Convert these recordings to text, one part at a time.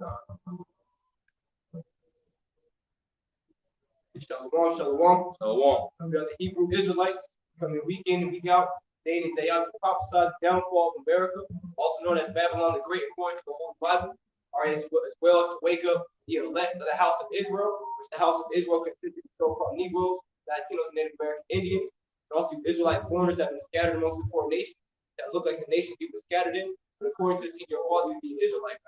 Shalom, shalom. Shalom. We are the Hebrew Israelites coming week in and week out, day in and day out to prophesy the downfall of America, also known as Babylon the Great according to the Holy Bible. All right, as well as to wake up the elect of the house of Israel, which the house of Israel consisted of so-called Negroes, Latinos, and Native American Indians, and also Israelite foreigners that have been scattered amongst the foreign nations that look like the nation people scattered in, but according to the secret all, be Israelite.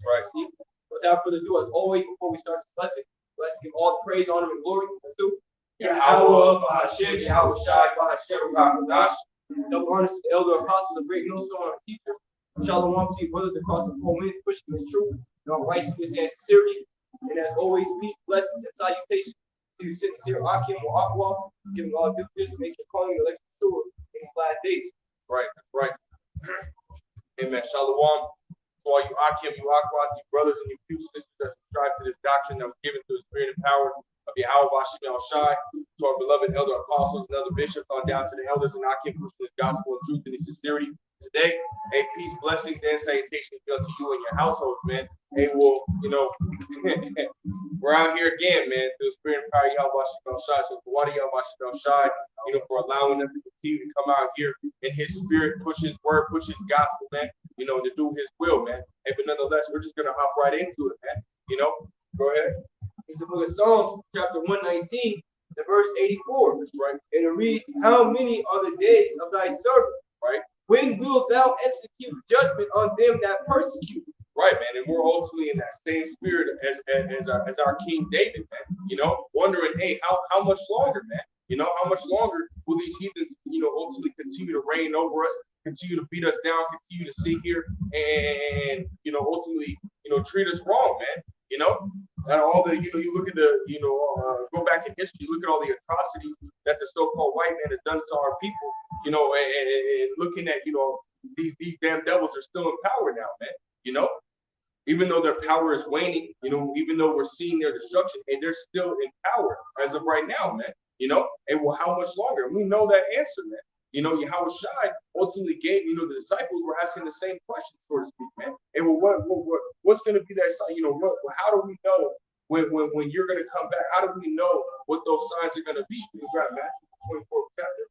Right. See, without further ado, as always, before we start this lesson, let's give all the praise, honor, and glory to Yahweh, Bahashem, Yahweh Shai, Bahashem, Rahmanash. Double honors to the elder apostles of great millstone, our teacher. Shalom to you, brothers across the 4 minutes, pushing this truth in all righteousness and sincerity. And as always, peace, blessings, and salutations to you, sincere Akim or Aqua, giving all due diligence, making calling the election sure in these last days. Right, right. Amen. Shalom. To all you Akim, you Aqua, you brothers and you few sisters that subscribe to this doctrine that was given through the spirit and power of Yahweh Bashem El Shai, to our beloved elder apostles and other bishops, on down to the elders and Akim, preaching this gospel and truth and sincerity. Today, a peace, blessings, and salutations be unto you and your households, man. Hey, well, we're out here again, man, through the spirit and power of Yahweh Bashem El Shai. So, what Yahweh Bashem El Shai, for allowing them to continue to come out here in his spirit, push his word, push his gospel, man, to do his will, man. Hey, but nonetheless, we're just going to hop right into it, man. Go ahead. It's the book of Psalms, chapter 119, the verse 84. That's right. And it reads, how many are the days of thy servant? Right. When wilt thou execute judgment on them that persecute? Right, man. And we're ultimately in that same spirit as our King David, man. Wondering, hey, how much longer, man? How much longer will these heathens, ultimately continue to reign over us, continue to beat us down, continue to sit here and, ultimately, treat us wrong, man. And all the, you look at the, go back in history, look at all the atrocities that the so-called white man has done to our people, and looking at, these damn devils are still in power now, man. Even though their power is waning, even though we're seeing their destruction, and they're still in power as of right now, man. And well, how much longer? We know that answer, man. Yahweh Shai ultimately gave, the disciples were asking the same question, so to speak, man. And well, what's going to be that sign? How do we know when you're going to come back? How do we know what those signs are going to be? You grab Matthew 24th chapter,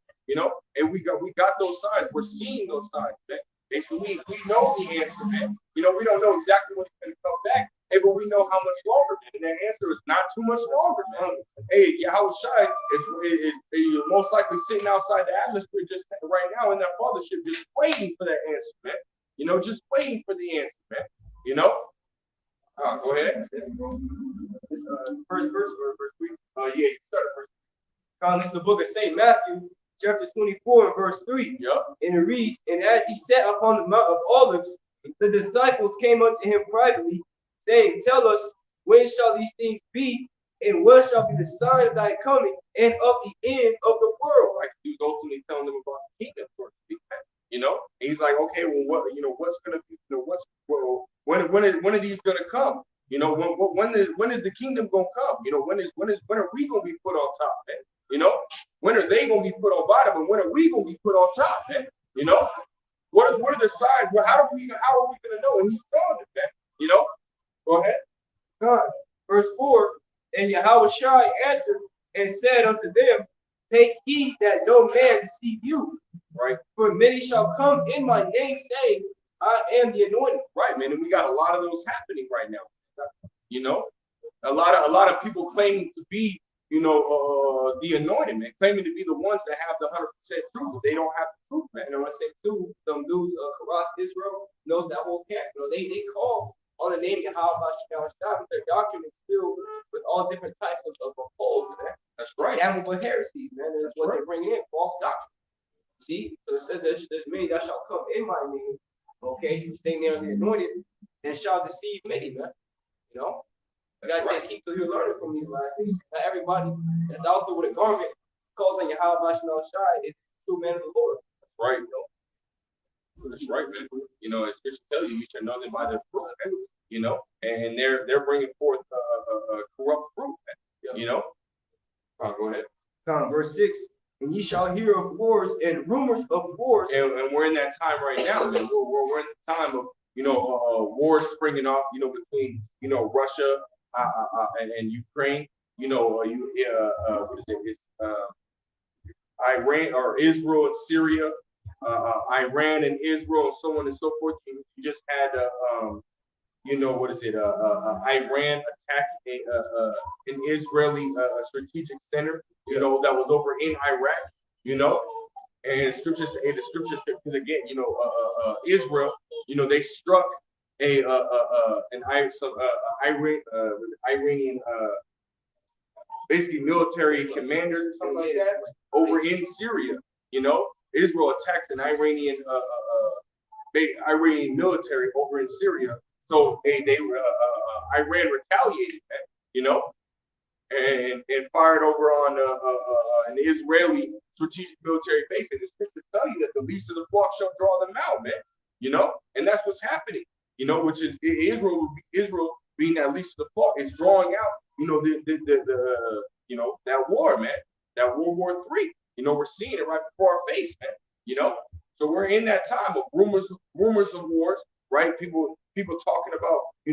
and we got those signs. We're seeing those signs, man. Basically, we know the answer, man. We don't know exactly when it's going to come back. Hey, but we know how much longer, man. And that answer is not too much longer, man. Hey, Yahweh Shai is most likely sitting outside the atmosphere just right now in that fathership, just waiting for that answer, man. Just waiting for the answer, man. Go ahead. First verse or verse 3? Yeah, you start at verse 3. This is the book of St. Matthew, chapter 24 and verse 3. Yep. And it reads, and as he sat upon the Mount of Olives, the disciples came unto him privately, saying, tell us, when shall these things be, and what shall be the sign of thy coming and of the end of the world? Like he was ultimately telling them about the kingdom, so to speak, and he's like, okay, well, what's gonna be, when are these gonna come? When is the kingdom gonna come? When are we gonna be put on top, man? When are they gonna be put on bottom, and when are we gonna be put on top, man? What are the signs? Well, how are we gonna know? And he's telling them that, Go ahead. God. Verse 4, and Yahweh Shai answered and said unto them, take heed that no man deceive you. Right. For many shall come in my name, saying, I am the anointed. Right, man. And we got a lot of those happening right now. A lot of people claiming to be, the anointed, man, claiming to be the ones that have the 100% truth. They don't have the truth, man. And when I say too, some dudes, Karath Israel knows that whole camp. They call on the name of Yahweh Bashem El Shai, but their doctrine is filled with all different types of holes, man. That's right. Damnable heresies, man. That's what they're bringing in, false doctrine. See, so it says there's many that shall come in my name. Okay, so staying there on the anointed and shall deceive many, man. You gotta take heed till you're learning from these last things. Not everybody that's out there with a garment calls on Yahweh Bashem El Shai is the true man of the Lord. That's right, That's right, man. As scripture tell you, you shall know them by their fruit, and they're bringing forth corrupt fruit, man. Go ahead. Verse 6. And ye shall hear of wars and rumors of wars. And we're in that time right now, man. We're in the time wars springing up, between, Russia and Ukraine, what is it? It's Iran or Israel and Syria, Iran and Israel, and so on and so forth. You just had, what is it? Iran attacked an Israeli strategic center, that was over in Iraq, and the scriptures, because again, Israel, they struck some Iranian basically military commanders or something like that over in Syria. Israel attacked an Iranian military over in Syria, so Iran retaliated, and fired over on an Israeli strategic military base. And the scriptures tell you that the least of the flock shall draw them out, man. And that's what's happening. Which is Israel being that least of the flock is drawing out, that war, man, that World War III. We're seeing it right before our face, man. So we're in that time of rumors of wars, right? People talking about, a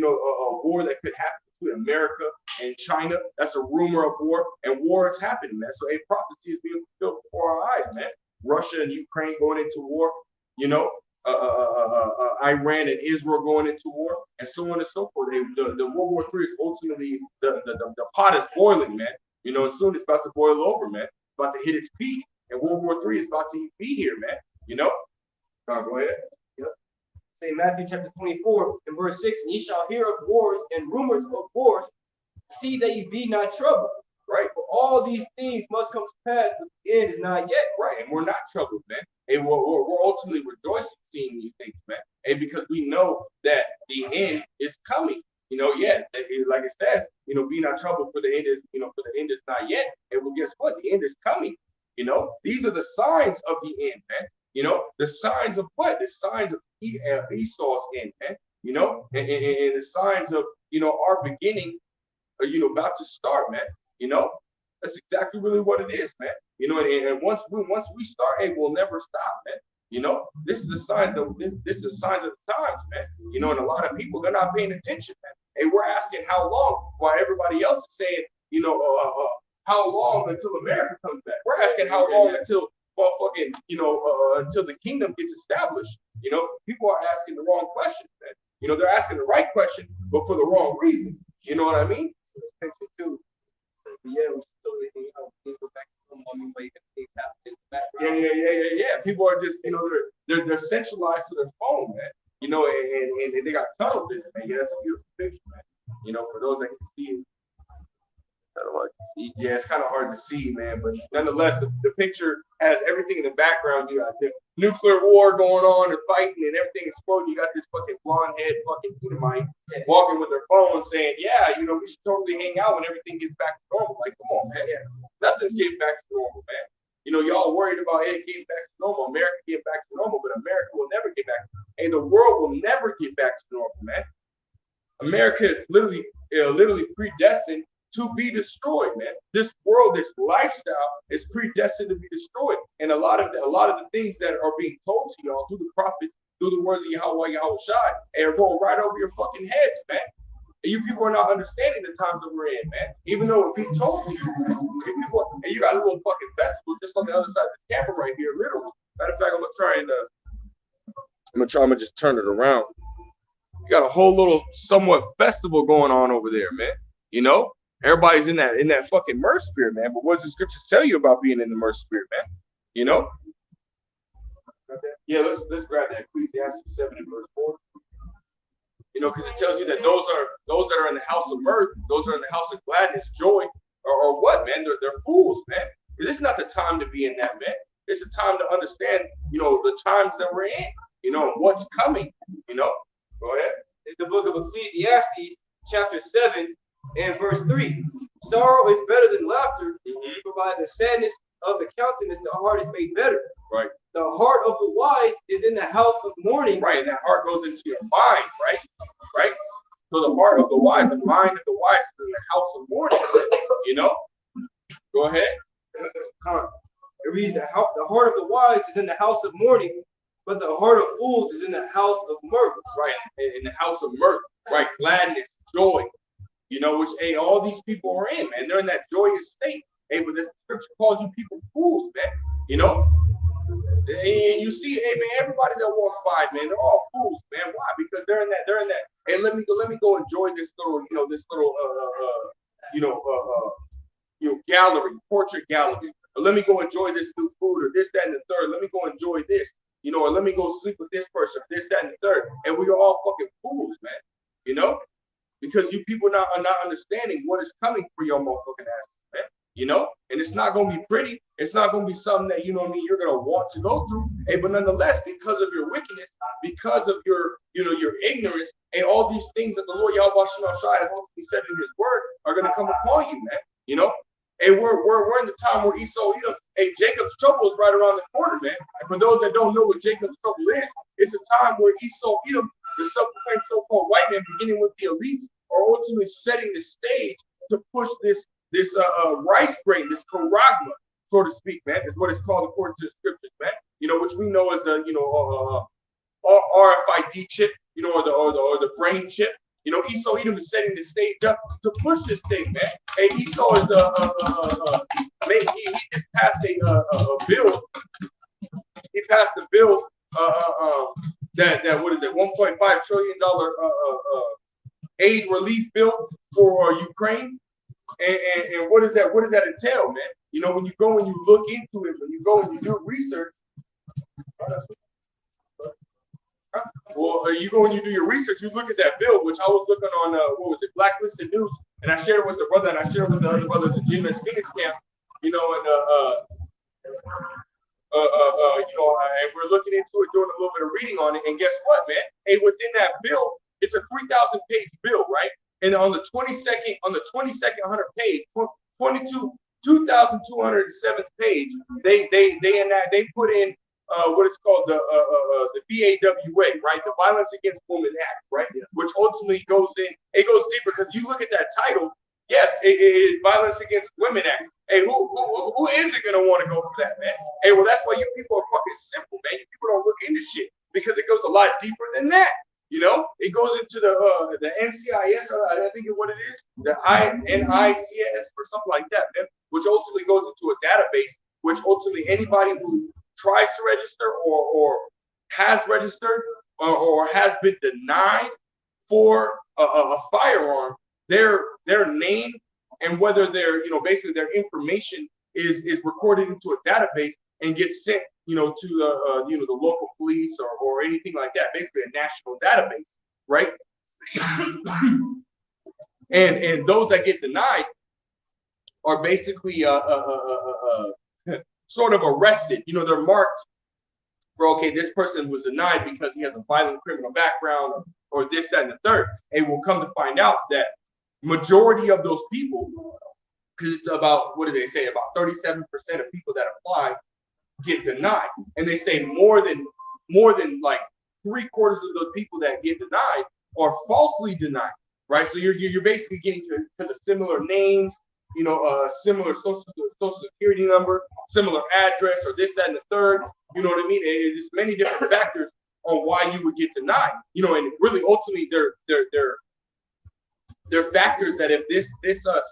war that could happen between America and China. That's a rumor of war, and war is happening, man. So a prophecy is being fulfilled before our eyes, man. Russia and Ukraine going into war, Iran and Israel going into war, and so on and so forth. The World War III is ultimately the pot is boiling, man. And soon it's about to boil over, man. It's about to hit its peak, and World War III is about to be here, man. Go ahead. Yep. Say Matthew chapter 24 and verse 6, and ye shall hear of wars and rumors of wars. See that ye be not troubled. Right? For all these things must come to pass, but the end is not yet. Right, and we're not troubled, man. And we're ultimately rejoicing seeing these things, man. And because we know that the end is coming. Like it says, be not troubled, for the end is, not yet. And well, guess what? The end is coming. These are the signs of the end, man. The signs of what? The signs of Esau's end, man. And the signs of, our beginning, about to start, man. That's exactly really what it is, man. And once we start, we'll never stop, man. This is the signs of the times, man. And a lot of people, they're not paying attention, man. And we're asking how long, while everybody else is saying, how long until America comes back? We're asking how long until until the kingdom gets established. People are asking the wrong question, man. They're asking the right question, but for the wrong reason. You know what I mean? Yeah, things go back to normal way things happen in the background. Yeah. People are just, they're centralized to their phone, man. And they got tunnel vision, man. Yeah, that's a beautiful picture, man. For those that can see it. Kind of hard to see. Yeah, it's kind of hard to see, man. But nonetheless, the picture has everything in the background. You got the nuclear war going on and fighting and everything exploding. You got this fucking blonde head fucking Edomite walking with their phone saying, yeah, we should totally hang out when everything gets back to normal. Like, come on, man. Yeah. Nothing's getting back to normal, man. Y'all worried about getting back to normal. America getting back to normal, but America will never get back. And the world will never get back to normal, man. America is literally predestined to be destroyed, man. This world, this lifestyle is predestined to be destroyed. And a lot of the things that are being told to y'all through the prophets, through the words of Yahweh Shai, are going right over your fucking heads, man. And you people are not understanding the times that we're in, man. Even though it be told to you, and you got a little fucking festival just on the other side of the camera right here, literally. Matter of fact, I'm gonna just turn it around. You got a whole little somewhat festival going on over there, man. Everybody's in that fucking mercy spirit, man. But what does the scriptures tell you about being in the mercy spirit, man? Yeah, let's grab that Ecclesiastes 7 and verse 4. Because it tells you that those that are in the house of mirth, those that are in the house of gladness, joy, or what, man? They're fools, man. This is not the time to be in that, man. It's the time to understand, the times that we're in, what's coming, Go ahead. It's the book of Ecclesiastes, chapter 7 and verse 3. Sorrow is better than laughter, for by the sadness of the countenance the heart is made better. Right. The heart of the wise is in the house of mourning. Right, and that heart goes into your mind, right? Right? So the heart of the wise, the mind of the wise is in the house of mourning, Go ahead. It reads, the heart of the wise is in the house of mourning, but the heart of fools is in the house of mirth. Right, in the house of mirth, right, gladness, joy, you know, which all these people are in, man. They're in that joyous state. But the scripture calls you people fools, man. You know, and you see, man, everybody that walks by, man, they're all fools, man. Why? Because they're in that. Hey, let me go enjoy this little, gallery, portrait gallery. Or let me go enjoy this new food, or this, that, and the third. Let me go enjoy this, or let me go sleep with this person, this, that, and the third. And we are all fucking fools, man. You know, because you people are not understanding what is coming for your motherfucking asses, man. And it's not gonna be pretty. It's not gonna be something that you're gonna want to go through. But nonetheless, because of your wickedness, because of your ignorance, and all these things that the Lord Yahweh Shai has ultimately said in His Word are gonna come upon you, man. We're in the time where Esau, Jacob's trouble is right around the corner, man. And for those that don't know what Jacob's trouble is, it's a time where Esau, the subsequent so-called white men, beginning with the elites, are ultimately setting the stage to push this rice grain, this charagma, so to speak, man, is what it's called according to the scriptures, man. Which we know as the RFID chip, or the brain chip. Esau Edom is setting the stage up to push this thing, man. Hey, Esau is he just passed a bill. He passed a bill that what is it, $1.5 trillion aid relief bill for Ukraine. And what does that entail, man? When you go and you look into it, when you go and you do research, you go and you do your research, you look at that bill, which I was looking on, Blacklisted News, and I shared it with the brother, and I shared it with the other brothers at GMS Phoenix Camp, and we're looking into it, doing a little bit of reading on it, and guess what, man? Hey, within that bill, it's a 3,000-page bill, right? And on the 22nd 100 page, 2,207th page, they put in what is called the VAWA, right? The Violence Against Women Act, right? Yeah. Which ultimately goes deeper, because you look at that title, yes, it is Violence Against Women Act. Hey, who isn't gonna want to go for that, man? Hey, well, that's why you people are fucking simple, man. You people don't look into shit, because it goes a lot deeper than that. It goes into the NCIS, I think is what it is, the NICS or something like that, man, which ultimately goes into a database, which ultimately anybody who tries to register or has registered or has been denied for a firearm, their name and whether basically their information is recorded into a database and gets sent to the local police or anything like that, basically a national database, right? and those that get denied are basically sort of arrested. They're marked for, okay, this person was denied because he has a violent criminal background or this, that, and the third. And we'll come to find out that majority of those people, because it's about, what do they say, about 37% of people that apply get denied. And they say more than like 3/4 of those people that get denied are falsely denied, right? So you're basically getting because of similar names, similar social security number, similar address, or this, that, and the third. You know what I mean? There's many different factors on why you would get denied. And really, ultimately, they're factors that if this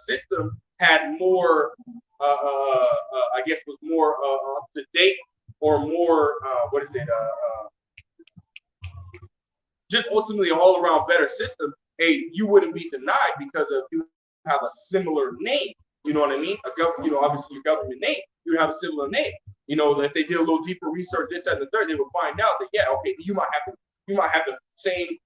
system had more, I guess, was more up to date or more, just ultimately an all around better system. Hey, you wouldn't be denied because of you have a similar name. You know what I mean? Obviously your government name, you would have a similar name. If they did a little deeper research, this, that, and the third, they would find out that, yeah, okay, you might have the same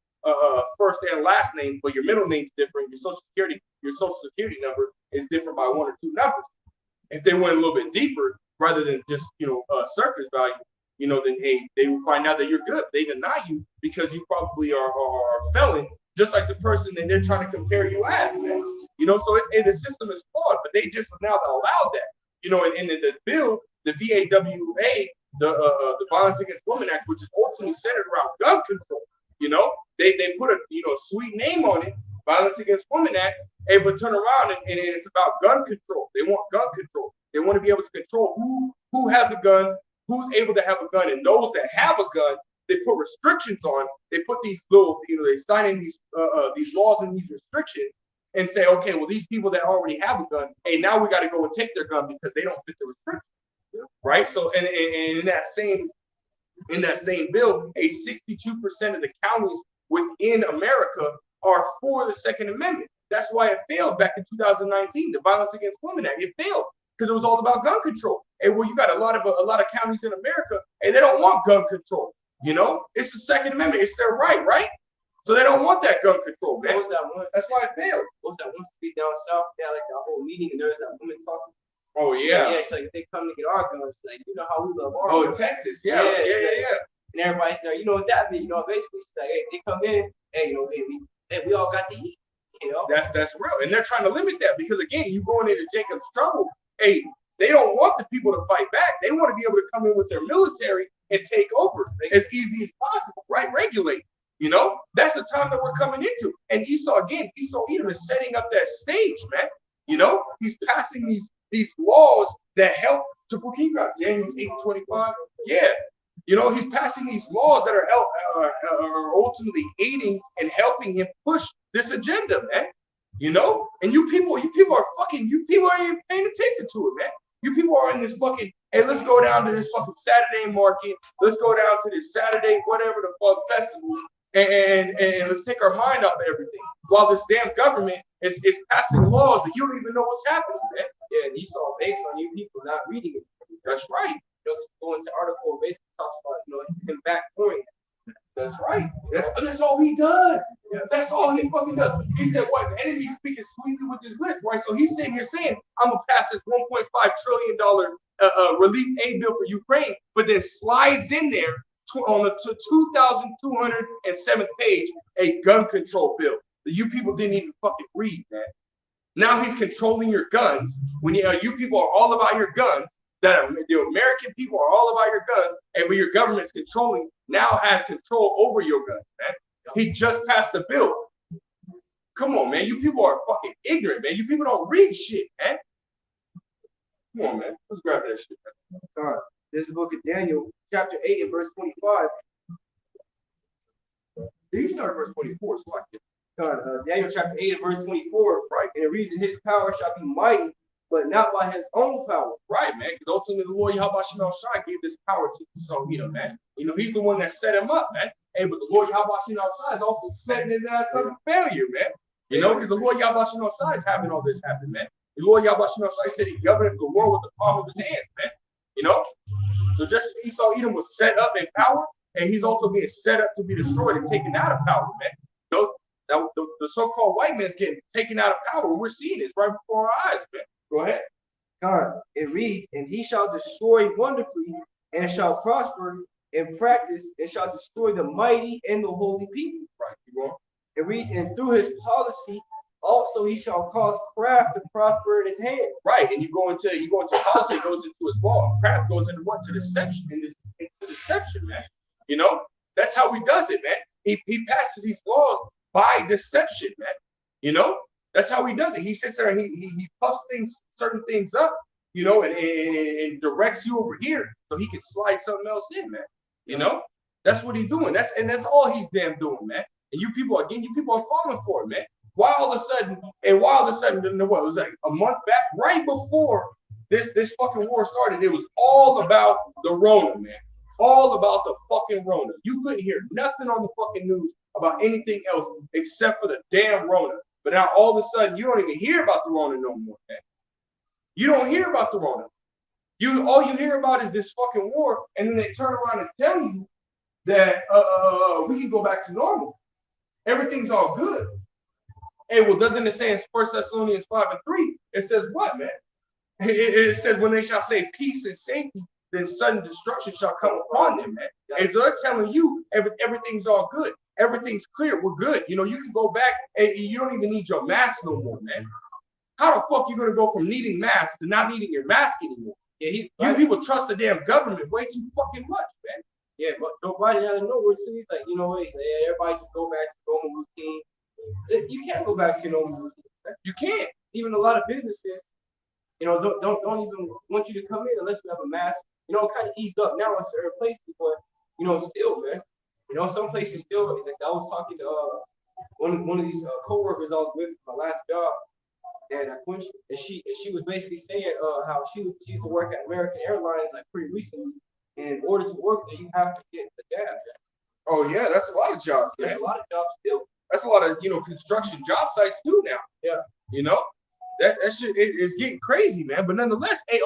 first and last name, but your middle name's different. Your social security number is different by 1 or 2 numbers. If they went a little bit deeper, rather than just surface value, then hey, they will find out that you're good. They deny you because you probably are a felon, just like the person that they're trying to compare you as, man. So the system is flawed, but they just now allowed that. And the bill, the VAWA, the Violence Against Women Act, which is ultimately centered around gun control. They put a sweet name on it, Violence Against Women Act, but turn around and it's about gun control. They want gun control. They want to be able to control who has a gun, who's able to have a gun, and those that have a gun, they put restrictions on. They put these little, they sign in these laws and these restrictions, and say, okay, well, these people that already have a gun, hey, now we got to go and take their gun because they don't fit the restrictions, right? So, and in that same bill, 62% of the counties within America are for the Second Amendment. That's why it failed back in 2019, the Violence Against Women Act. It failed because it was all about gun control. And well, you got a lot of counties in America, and they don't want gun control. It's the Second Amendment. It's their right, right? So they don't want that gun control, man. What was that one? That's why it failed. What was that one state down south? They had like that whole meeting, and there was that woman talking. Oh yeah. Yeah, it's like if they come to get our guns, like how we love our guns. Texas, yeah. And everybody's there, you know what that means? Basically, she's like, hey, they come in, hey, we all got the heat. That's real, and they're trying to limit that because again, you going into Jacob's trouble. Hey, they don't want the people to fight back. They want to be able to come in with their military and take over as easy as possible, right? Regulate. That's the time that we're coming into. And Esau Edom is setting up that stage, man. He's passing these laws that help to keep out Daniel 8:25. Yeah. He's passing these laws that are ultimately aiding and helping him push this agenda, man. And you people aren't even paying attention to it, man. You people are in this fucking, hey, let's go down to this fucking Saturday market. Let's go down to this Saturday, whatever the fuck festival, and let's take our mind off of everything. While this damn government is passing laws that you don't even know what's happening, man. Yeah, and Esau based on you people not reading it. That's right. Go into article basically talks about him backpouring. That's right. That's all he does. Yeah. That's all he fucking does. He said, what? The enemy speaking sweetly with his lips, right? So he's sitting here saying, I'm going to pass this $1.5 trillion relief aid bill for Ukraine, but then slides in there on the 2,207th page, a gun control bill that you people didn't even fucking read, man. Now he's controlling your guns when you people are all about your guns. That the American people are all about your guns, and when your government's controlling, now has control over your guns, man. He just passed the bill. Come on, man. You people are fucking ignorant, man. You people don't read shit, man. Come on, man. Let's grab that shit, man. This is the book of Daniel, chapter 8 and verse 25. You start at verse 24, so I can. Daniel chapter 8 and verse 24, right? And the reason his power shall be mighty, but not by his own power. Right, man, because ultimately the Lord Yahweh Shemel Shai gave this power to Esau Edom, man. He's the one that set him up, man. Hey, but the Lord Yahweh Shemel Shai is also setting his ass up for failure, man. Because the Lord Yahweh Shemel Shai is having all this happen, man. The Lord Yahweh Shemel Shai said he governed the world with the palm of his hands, man. So just as Esau Edom was set up in power, and he's also being set up to be destroyed and taken out of power, man. The so-called white man's getting taken out of power. We're seeing this right before our eyes, man. Go ahead. It reads, and he shall destroy wonderfully, and shall prosper in practice, and shall destroy the mighty and the holy people. Right, keep going. It reads, and through his policy, also he shall cause craft to prosper in his hand. Right, and you go into policy, it goes into his law. Craft goes into what? To deception, into deception, man. That's how he does it, man. He passes these laws by deception, man. That's how he does it. He sits there and he puffs certain things up, and directs you over here so he can slide something else in, man. That's what he's doing. That's all he's damn doing, man. And you people are falling for it, man. Why all of a sudden, what, it was like a month back, right before this fucking war started, it was all about the Rona, man. All about the fucking Rona. You couldn't hear nothing on the fucking news about anything else except for the damn Rona. But now all of a sudden, you don't even hear about the Rona no more, man. You don't hear about the Rona. All you hear about is this fucking war, and then they turn around and tell you that we can go back to normal. Everything's all good. Hey, well, doesn't it say in 1 Thessalonians 5:3? It says what, man? It says when they shall say peace and safety, then sudden destruction shall come upon them, man. And so they're telling you everything's all good. Everything's clear. We're good. You can go back and you don't even need your mask no more, man. How the fuck you gonna go from needing masks to not needing your mask anymore? Yeah, you people trust the damn government way too fucking much, man. Yeah, but nobody out of nowhere, so he's like, everybody just go back to normal routine. You can't go back to normal routine. You can't. Even a lot of businesses, don't even want you to come in unless you have a mask you know, kind of eased up now in certain places, but you know, still, man, you know, some places still. Like I was talking to one of these coworkers I was with my last job, and she was basically saying how she used to work at American Airlines like pretty recently, and in order to work there, you have to get the jab. Oh yeah, that's a lot of jobs. There's Man. a lot of jobs still. That's a lot of construction job sites too now. Yeah. You know, that shit is getting crazy, man. But nonetheless, hey,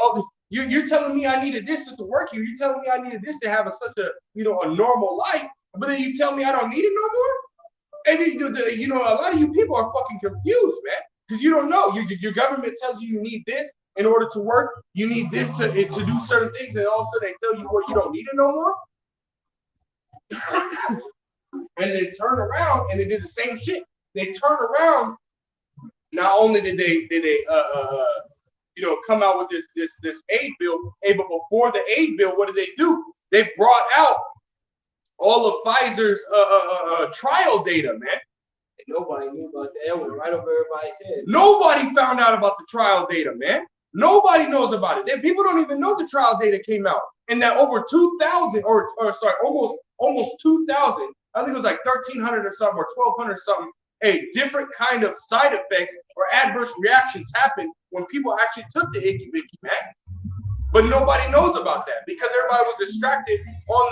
you're telling me I needed this to work here. You're telling me I needed this to have such a a normal life. But then you tell me I don't need it no more. And then, a lot of you people are fucking confused, man, because you don't know. Your government tells you need this in order to work. You need this to do certain things, and all of a sudden they tell you, well, you don't need it no more. And they turn around and they did the same shit. They turn around. Not only did they come out with this aid bill, but before the aid bill, what did they do? They brought out all of Pfizer's trial data, man. And nobody knew about that. It was right over everybody's head. Nobody found out about the trial data, man. Nobody knows about it. People don't even know the trial data came out, and that over 2,000, almost 2,000. I think it was like 1,300 or something, or 1,200 something. Different kind of side effects or adverse reactions happened when people actually took the icky vicky, man. But nobody knows about that because everybody was distracted on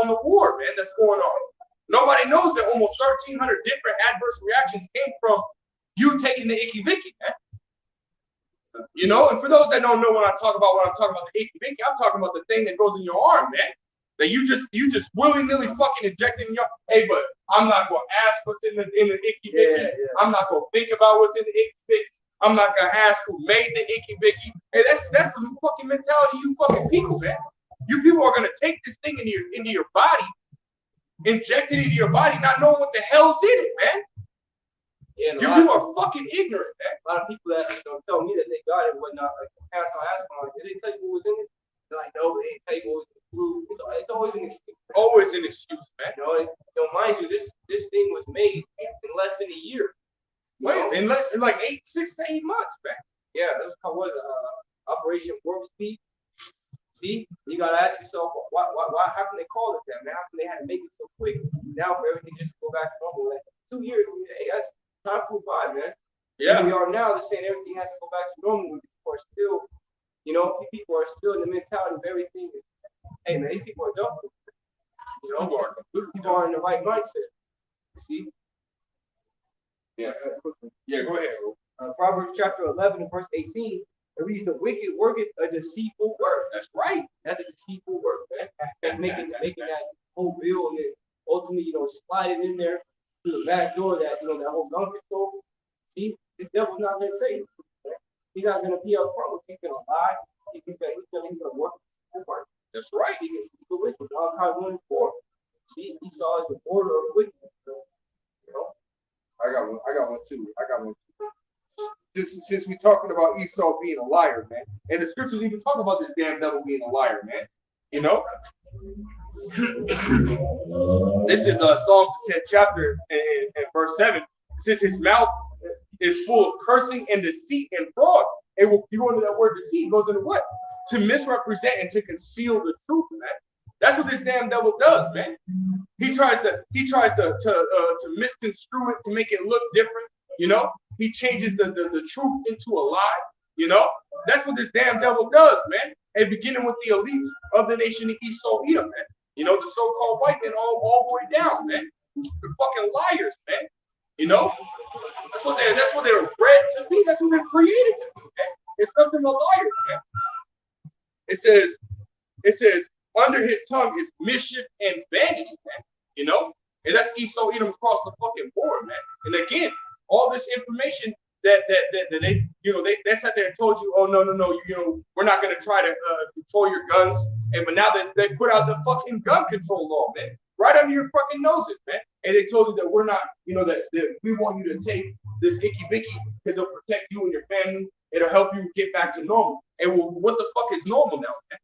the war, man, that's going on. Nobody knows that almost 1,300 different adverse reactions came from you taking the icky vicky, man. And for those that don't know when I'm talking about the icky vicky, I'm talking about the thing that goes in your arm, man. That you just willy-nilly fucking injecting in your. Hey, but I'm not gonna ask what's in the icky vicky. Yeah. I'm not gonna think about what's in the icky vicky. I'm not gonna ask who made the icky vicky. Hey, that's the fucking mentality you fucking people, man. You people are gonna take this thing into your body, inject it into your body, not knowing what the hell's in it, man. Yeah, you people are fucking ignorant, man. A lot of people that tell me that they got it and whatnot, like I ask them, like, did they tell you what was in it? They're like, no, they didn't tell you what was in the flu. It's always an excuse. Man. Always an excuse, man. Mind you, this thing was made in less than a year. Wait, in like 6 to 8 months, man. Yeah, that's what was Operation Warp Speed. See, you gotta ask yourself, why? How can they call it that, man? How can they have to make it so quick now for everything just to go back to normal? Like 2 years, hey, that's time flew by, man. Yeah. And we are now. They're saying everything has to go back to normal. People are still, people are still in the mentality of everything. Hey, man, these people are dumb. People are in the right mindset. You see? Yeah. Yeah, go ahead. Proverbs chapter 11 and verse 18. It reads, the wicked worketh a deceitful work. That's right. That's a deceitful work, man. And making that whole bill and then ultimately, slide it in there through the back door that whole gun control. See, this devil's not gonna say it. He's not gonna be up front with you. He's gonna lie. He's gonna work his part. That's right. See, he's the wicked. Malachi 1:4. See, Esau is the border of wickedness. I got one too. Since we're talking about Esau being a liar, man, and the scriptures even talk about this damn devil being a liar, man. This is Psalms 10th chapter and verse 7. Since his mouth is full of cursing and deceit and fraud. And you go into that word deceit, goes into what? To misrepresent and to conceal the truth, man. That's what this damn devil does, man. He tries to misconstrue it to make it look different. He changes the truth into a lie. That's what this damn devil does, man. And beginning with the elites of the nation of Esau Edom, man. The so-called white men all the way down, man. They're fucking liars, man. That's what they're bred to be. That's what they're created to be, man. It's nothing but liars, man. It says, under his tongue is mischief and vanity, man. And that's Esau Edom across the fucking board, man. And again, all this information that they sat there and told you, oh no, we're not gonna try to control your guns. But now that they put out the fucking gun control law, man, right under your fucking noses, man. And they told you that we're not, that we want you to take this icky vicky because it'll protect you and your family. It'll help you get back to normal. And what the fuck is normal now, man?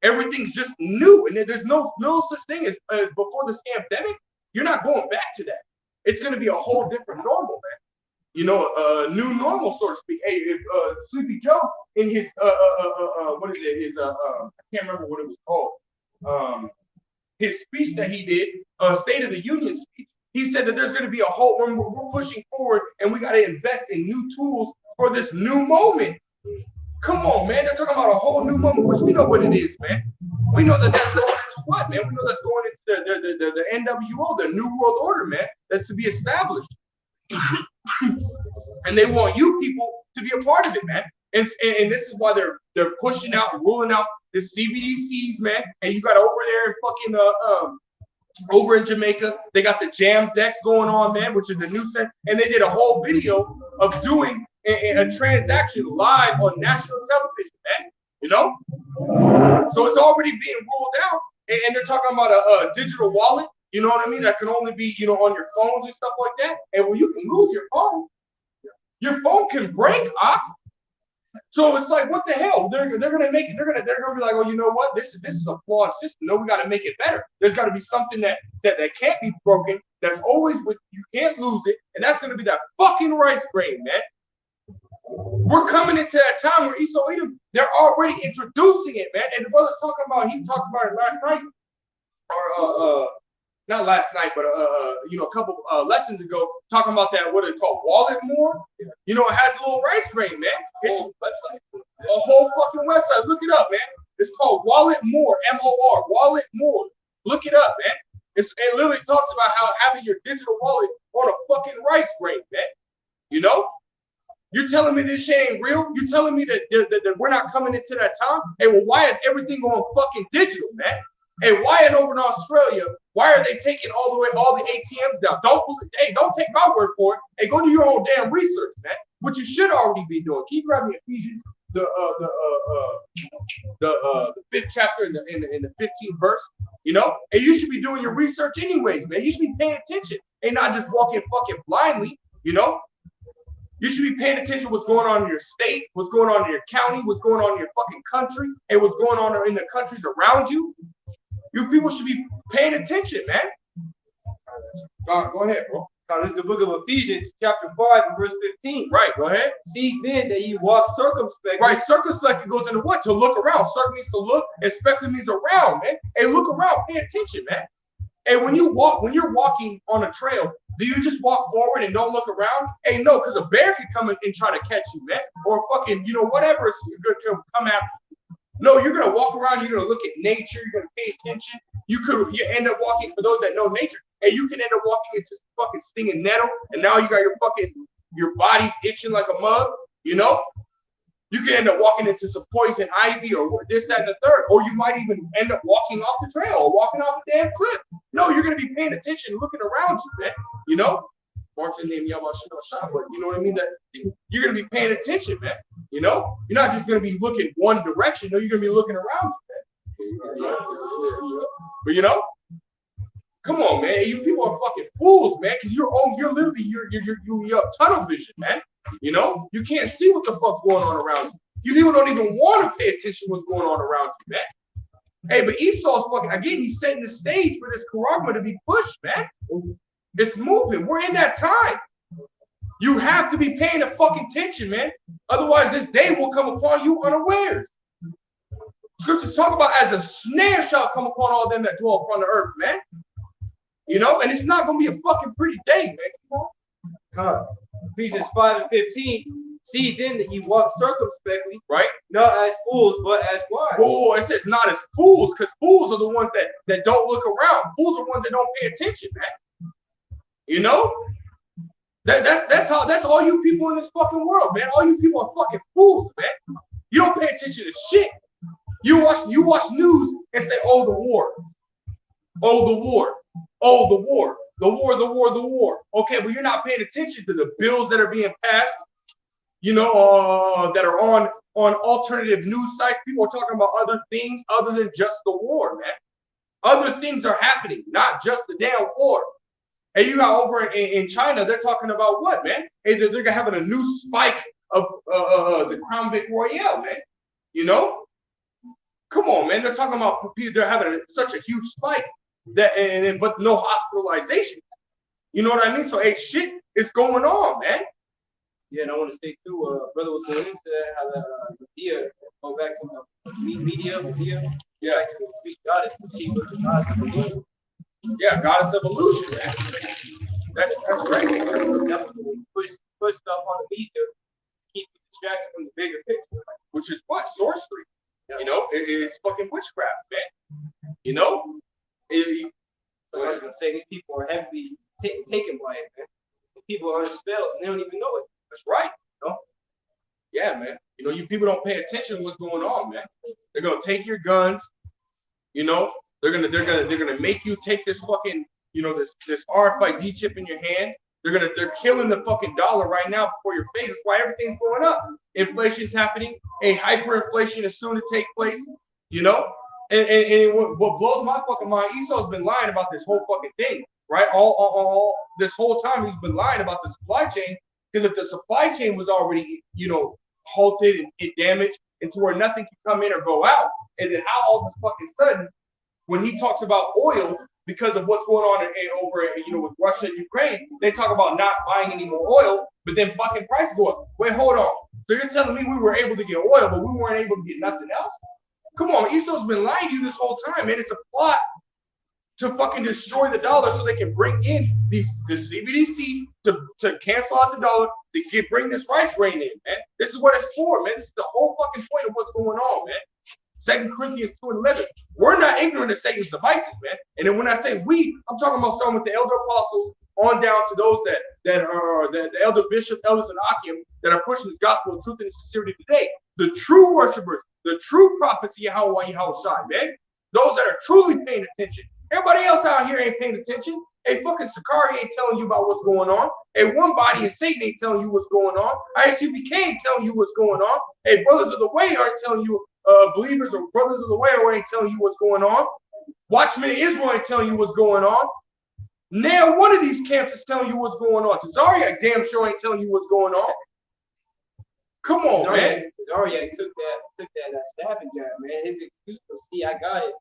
Everything's just new, and there's no such thing as before the scamdemic. You're not going back to that. It's gonna be a whole different normal, man. you know, a new normal, so to speak. Hey, if Sleepy Joe in his what is it? His I can't remember what it was called. His speech that he did, State of the Union speech. He said that there's going to be a whole. We're pushing forward, and we got to invest in new tools for this new moment. Come on, man. They're talking about a whole new moment, which we know what it is, man. We know that that's going into what, man? We know that's going into the NWO, the New World Order, man. That's to be established. And they want you people to be a part of it, man. And this is why they're pushing out and rolling out the CBDCs, man. And you got over there in fucking over in Jamaica, they got the Jam Decks going on, man, which is the new set. And they did a whole video of doing a transaction live on national television, man. You know? So it's already being rolled out. And they're talking about a digital wallet, you know what I mean? That can only be, you know, on your phones and stuff like that. And when you can lose your phone can break, So it's like, what the hell? They're gonna make it. They're gonna be like, oh, you know what? This is a flawed system. No, we got to make it better. There's got to be something that can't be broken. That's always with you. Can't lose it, and that's gonna be that fucking rice grain, man. We're coming into that time where Esau Edom, they're already introducing it, man. And the brother's talking about, he talked about it last night, or not last night, but you know, a couple lessons ago, talking about that, what is it called, Wallet More? You know, it has a little rice grain, man. It's a whole fucking website. Look it up, man. It's called Wallet More, M-O-R, Wallet More. Look it up, man. It literally talks about how having your digital wallet on a fucking rice grain, man. You know? You're telling me this shit ain't real? You're telling me that we're not coming into that time? Hey, well, why is everything going fucking digital, man? Hey, why over in Australia, why are they taking all the ATMs down? Don't take my word for it. Hey, go do your own damn research, man. What you should already be doing. Keep grabbing Ephesians, the 5th chapter in the 15th verse. You know, and you should be doing your research anyways, man. You should be paying attention and not just walking fucking blindly. You know, you should be paying attention to what's going on in your state, what's going on in your county, what's going on in your fucking country, and what's going on in the countries around you. You people should be paying attention, man. Go ahead, bro. This is the book of Ephesians, chapter 5, and verse 15. Right, go ahead. See then that ye walk circumspectly. Right, circumspectly goes into what? To look around. Circ means to look, and spectly means around, man. Hey, look around, pay attention, man. And when you're walking on a trail, do you just walk forward and don't look around? Hey, no, because a bear can come in and try to catch you, man. Or fucking, you know, whatever is good can come after you. No, you're gonna walk around, you're gonna look at nature, you're gonna pay attention. You end up walking, for those that know nature, and you can end up walking into fucking stinging nettle, and now you got your body's itching like a mug, you know? You can end up walking into some poison ivy or this, that, and the third. Or you might even end up walking off the trail or walking off a damn cliff. No, you're gonna be paying attention, looking around you, man. You know? But you know what I mean? That you're gonna be paying attention, man. You know? You're not just gonna be looking one direction, no, you're gonna be looking around you, man. But you know? Come on, man. You people are fucking fools, man, because you're tunnel vision, man. You know? You can't see what the fuck's going on around you. You people don't even want to pay attention to what's going on around you, man. Hey, but Esau's fucking, again, he's setting the stage for this charagma to be pushed, man. It's moving. We're in that time. You have to be paying a fucking attention, man. Otherwise, this day will come upon you unawares. Scriptures talk about as a snare shall come upon all them that dwell upon the earth, man. You know, and it's not going to be a fucking pretty day, man. Come on. Ephesians 5 and 15. See then that ye walk circumspectly, right? Not as fools, but as wise. Oh, it says not as fools, because fools are the ones that don't look around. Fools are the ones that don't pay attention, man. You know? That's all you people in this fucking world, man. All you people are fucking fools, man. You don't pay attention to shit. You watch news and say, oh, the war. Oh, the war. Oh, the war. The war, the war, the war. Okay, but you're not paying attention to the bills that are being passed, you know, that are on alternative news sites. People are talking about other things other than just the war, man. Other things are happening, not just the damn war. And you got over in China, they're talking about what, man? Hey, they're having a new spike of the Crown Vic Royale, man. You know? Come on, man. They're talking about they're having such a huge spike but no hospitalization. You know what I mean? So, hey, shit is going on, man. Yeah, and I want to say too, brother was going into that, how the Medea, go back to the Medea, Yeah, back to the Greek goddess, she was the goddess of evolution. yeah, goddess of illusion, man. That's great. Definitely push stuff on the media to keep you distracted from the bigger picture. Which is what? Sorcery. Yeah. You know, it's fucking witchcraft, man. You know? So I was gonna say these people are heavily taken by it, man. These people are under spells and they don't even know it. That's right. You know? Yeah, man. You know, you people don't pay attention to what's going on, man. They're gonna take your guns. You know, they're gonna make you take this fucking, you know, this RFID chip in your hand. They're killing the fucking dollar right now before your face. That's why everything's going up. Inflation's happening. A hyperinflation is soon to take place. You know, and what blows my fucking mind, Esau's been lying about this whole fucking thing, right? All this whole time he's been lying about the supply chain. Because if the supply chain was already, you know, halted and damaged into where nothing can come in or go out, and then how all of a fucking sudden, when he talks about oil, because of what's going on over, you know, with Russia and Ukraine, they talk about not buying any more oil, but then fucking prices go up. Wait, hold on. So you're telling me we were able to get oil, but we weren't able to get nothing else? Come on, Esau's been lying to you this whole time, man. It's a plot to fucking destroy the dollar so they can bring in the CBDC to cancel out the dollar to bring this rice grain in, man. This is what it's for, man. This is the whole fucking point of what's going on, man. 2 Corinthians 2:11. We're not ignorant of Satan's devices, man. And then when I say we, I'm talking about starting with the elder apostles on down to those that are the elder bishops, elders, and Akim that are pushing this gospel of truth and sincerity today. The true worshipers, the true prophets of Yahweh Yahushua, man. Those that are truly paying attention. Everybody else out here ain't paying attention. A fucking Sakari ain't telling you about what's going on. A one body and Satan ain't telling you what's going on. ISUPK ain't telling you what's going on. A brothers of the way aren't telling you, believers or brothers of the way ain't telling you what's going on. Watchmen of Israel ain't telling you what's going on. Now one of these camps is telling you what's going on. Tazariak damn sure ain't telling you what's going on. Come on, man. Tazariak took that stabbing jab, man. His excuse was, see, I got it.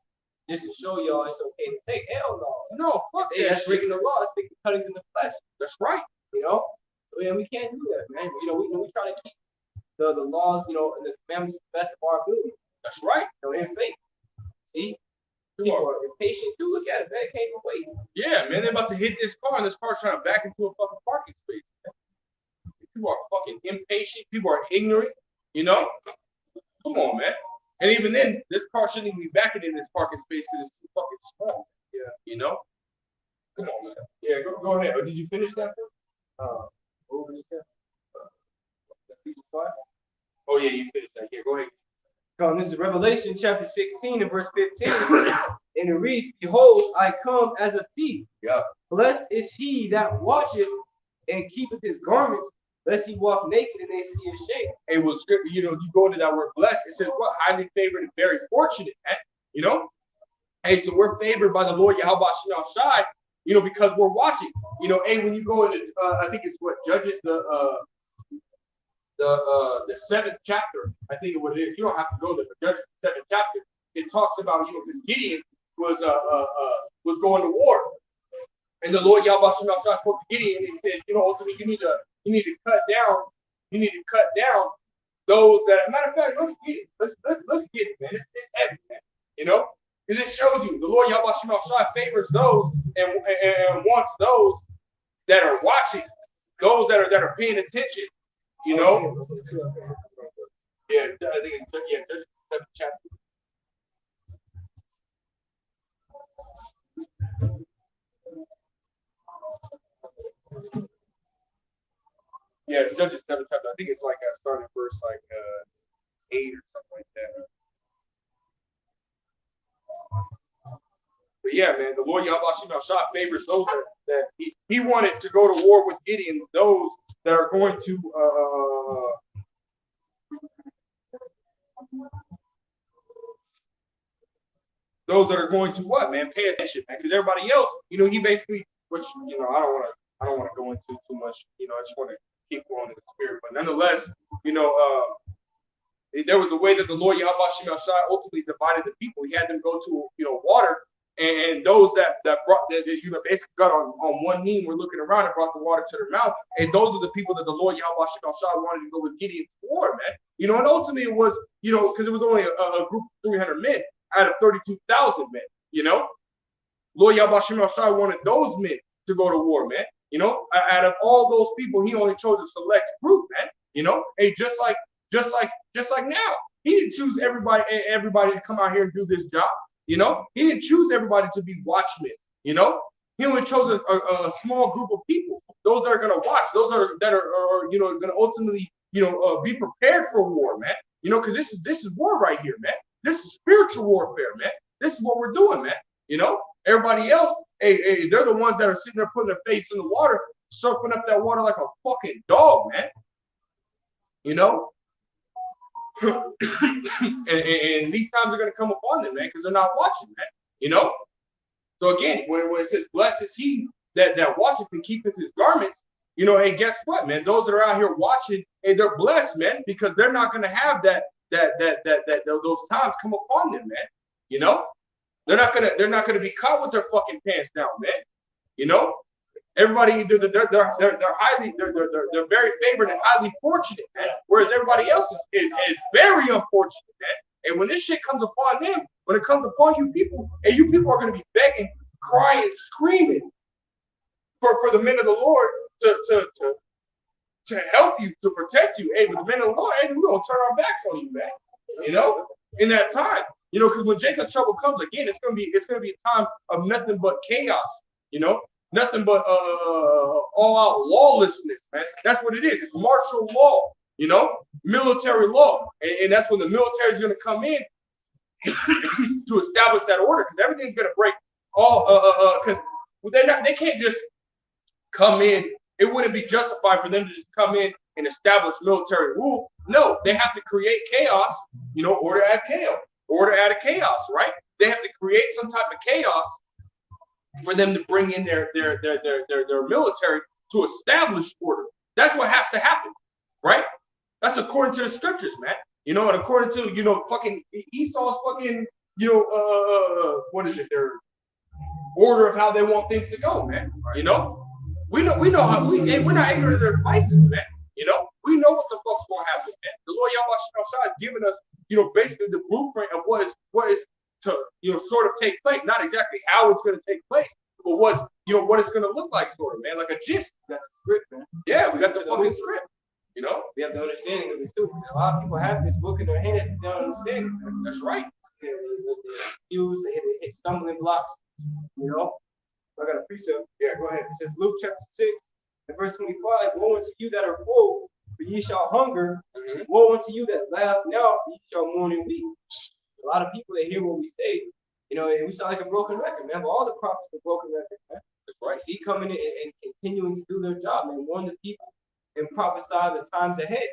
Just to show y'all it's okay to take. Hell no. No, fuck that. That's breaking the law. That's making cuttings in the flesh. That's right. You know? And we can't do that, man. You know, we try to keep the laws, you know, and the commandments to the best of our ability. That's right. You know, in faith. See? People are impatient too. Look at it, man. Can't even wait. Yeah, man. They're about to hit this car, and this car's trying to back into a fucking parking space. Man. People are fucking impatient. People are ignorant. You know? Come on, man. And even then, this car shouldn't even be backing in this parking space because it's too fucking small. Yeah. You know? Come on, man. Yeah, go ahead. Did you finish that? What was it? Oh, yeah, you finished that. Yeah, go ahead. This is Revelation chapter 16 and verse 15. And it reads, behold, I come as a thief. Yeah. Blessed is he that watcheth and keepeth his garments, lest he walk naked and they see his shame. It was, you know, you go into that word blessed, it says what? Highly favored and very fortunate, man. You know? Hey, so we're favored by the Lord Yahweh Shai, you know, because we're watching. You know, hey, when you go into, I think it's what, Judges, the 7th chapter, I think what it is. You don't have to go there, but Judges, the 7th chapter, it talks about, you know, because Gideon was going to war. And the Lord Yahweh Shai spoke to Gideon and he said, you know, ultimately you need to cut down those that, matter of fact, let's get it, man. It's heavy, man. You know? Because it shows you the Lord Yahweh Shai favors those and wants those that are watching, those that are paying attention. You know? Yeah, I think it's Judges 7th chapter. Yeah, Judges 7th chapter. I think it's like starting verse 8 or something like that. But yeah, man, the Lord Yahweh Shai favors those that he wanted to go to war with Gideon, those that are going to what, man? Pay attention, man. Because everybody else, you know, he basically, which, you know, I don't want to go into too much, you know, I just want to keep going in the spirit. But nonetheless, you know, there was a way that the Lord Yahweh Shai ultimately divided the people. He had them go to, you know, water And those that brought that basically got on one knee, were looking around and brought the water to their mouth. And those are the people that the Lord Yahweh Shah wanted to go with Gideon for, man. And ultimately it was, because it was only a group of 300 men out of 32,000 men. Lord Yahweh Shah wanted those men to go to war, man. Out of all those people, he only chose a select group, man. Hey, just like now, he didn't choose everybody to come out here and do this job. He didn't choose everybody to be watchmen. He only chose a small group of people. Those that are going to watch. Those that are going to ultimately be prepared for war, man. Because this is war right here, man. This is spiritual warfare, man. This is what we're doing, man. Everybody else, hey, they're the ones that are sitting there putting their face in the water, surfing up that water like a fucking dog, man. and these times are going to come upon them, man, because they're not watching, man. So again, when it says, blessed is he that watcheth and keepeth his garments, hey, guess what, man? Those that are out here watching, hey, they're blessed, man, because they're not going to have those times come upon them, man. They're not gonna be caught with their fucking pants down, man. Everybody, they're very favored and highly fortunate, man. Whereas everybody else is very unfortunate, man. And when this shit comes upon them, when it comes upon you people, and you people are gonna be begging, crying, screaming for the men of the Lord to help you, to protect you. Hey, but the men of the Lord, hey, we're gonna turn our backs on you, man. In that time. Because when Jacob's trouble comes again, it's gonna be a time of nothing but chaos, nothing but all-out lawlessness, man. That's what it is. It's martial law, military law, and that's when the military is gonna come in to establish that order, because everything's gonna break all because they can't just come in. It wouldn't be justified for them to just come in and establish military rule. No, they have to create chaos, order add chaos. Order out of chaos, right? They have to create some type of chaos for them to bring in their military to establish order. That's what has to happen, right? That's according to the scriptures, man. And according to fucking Esau's fucking what is it? Their order of how they want things to go, man. We know how we're not ignorant of their devices, man. We know what the fuck's going to happen, man. The Lord Yahweh has given us, basically the blueprint of what is to, sort of take place. Not exactly how it's going to take place, but what it's going to look like, sort of, man. Like a gist. That's the script, man. Yeah, we got the fucking script. We have the understanding of it too. A lot of people have this book in their hand and they don't understand it, man. That's right. They hit stumbling blocks, I got a precept. Yeah, go ahead. It says Luke chapter 6 and verse 25. Woe unto you that are full, for ye shall hunger. Mm-hmm. Woe unto you that laugh now, for ye shall mourn and weep. A lot of people, they hear what we say, and we sound like a broken record, man. But all the prophets are broken records, man. That's right. See, coming in and continuing to do their job, man. Warn the people and prophesy the times ahead.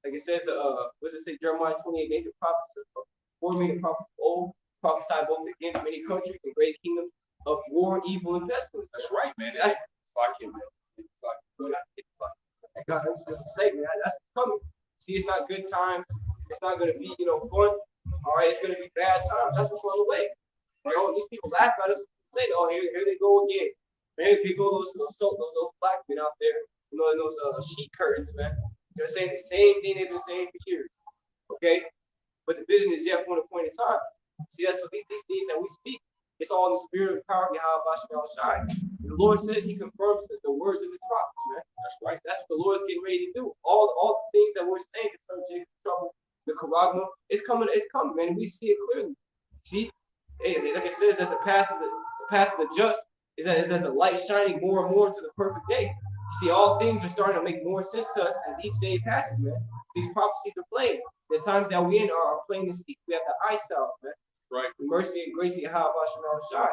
Like it says, what does it say? Jeremiah 28, they the prophets before me, the prophets of old, prophesy both against many countries and great kingdoms of war, evil, and pestilence. That's right, man. That's like it, man. God, that's just to say, man, that's coming. See, it's not good times. It's not going to be, fun. All right, it's going to be bad times. That's what's on the way. These people laugh at us and say, oh, here they go again. Man, here go those black men out there, in those sheet curtains, man. They're saying the same thing they've been saying for years. Okay? But the vision is yet for an appointed time. See, that's what these things that we speak. It's all in the spirit and power of Yahweh Shai. The Lord says He confirms the words of His prophets, man. That's right. That's what the Lord's getting ready to do. All the things that we're saying concerning Jacob's trouble, the charagma, it's coming, man. We see it clearly. See, like it says that the path of the just is as a light shining more and more to the perfect day. You see, all things are starting to make more sense to us as each day passes, man. These prophecies are plain. The times that we in are plain to see. We have the eyesight, man. Right. The mercy and grace of Yahweh Shai.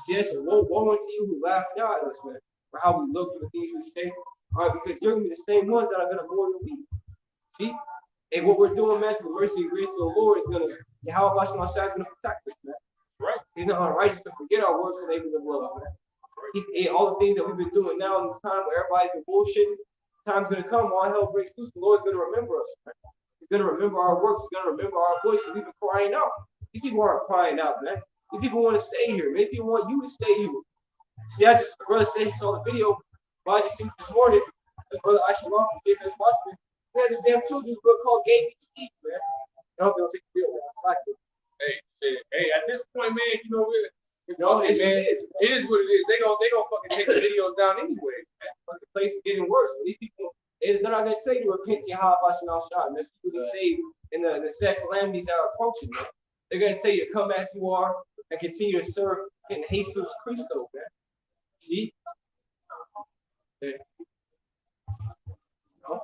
See, that's woe unto you who laugh now at us, man, for how we look for the things we say. All right, because you're going to be the same ones that are going to mourn and weep. See? And what we're doing, man, through the mercy and grace of the Lord is going to, Yahweh Shai is going to protect us, man. Right. He's not unrighteous to forget our works and they will love, man. All the things that we've been doing now in this time where everybody's been bullshitting, time's going to come, all hell breaks loose, the Lord's going to remember us, man. He's going to remember our works, he's going to remember our voice, because we've been crying out. These people aren't crying out, man. These people want to stay here. Many people want you to stay here. See, brother said he saw the video. Well, I just seen this morning. Brother Ashalom from JPS Watchmen. We had this damn children's book called Game Meets Eat, man. I hope they'll take the video. Hey, at this point, man, you know, it is what it is. They gonna fucking take the videos down anyway. But the place is getting worse. These people, they're not gonna say to repent to how about you shot. And that's what they say in the sad calamities that are approaching, man. They're gonna tell you to come as you are and continue to serve in Jesus Christo, man. See? Yeah. No?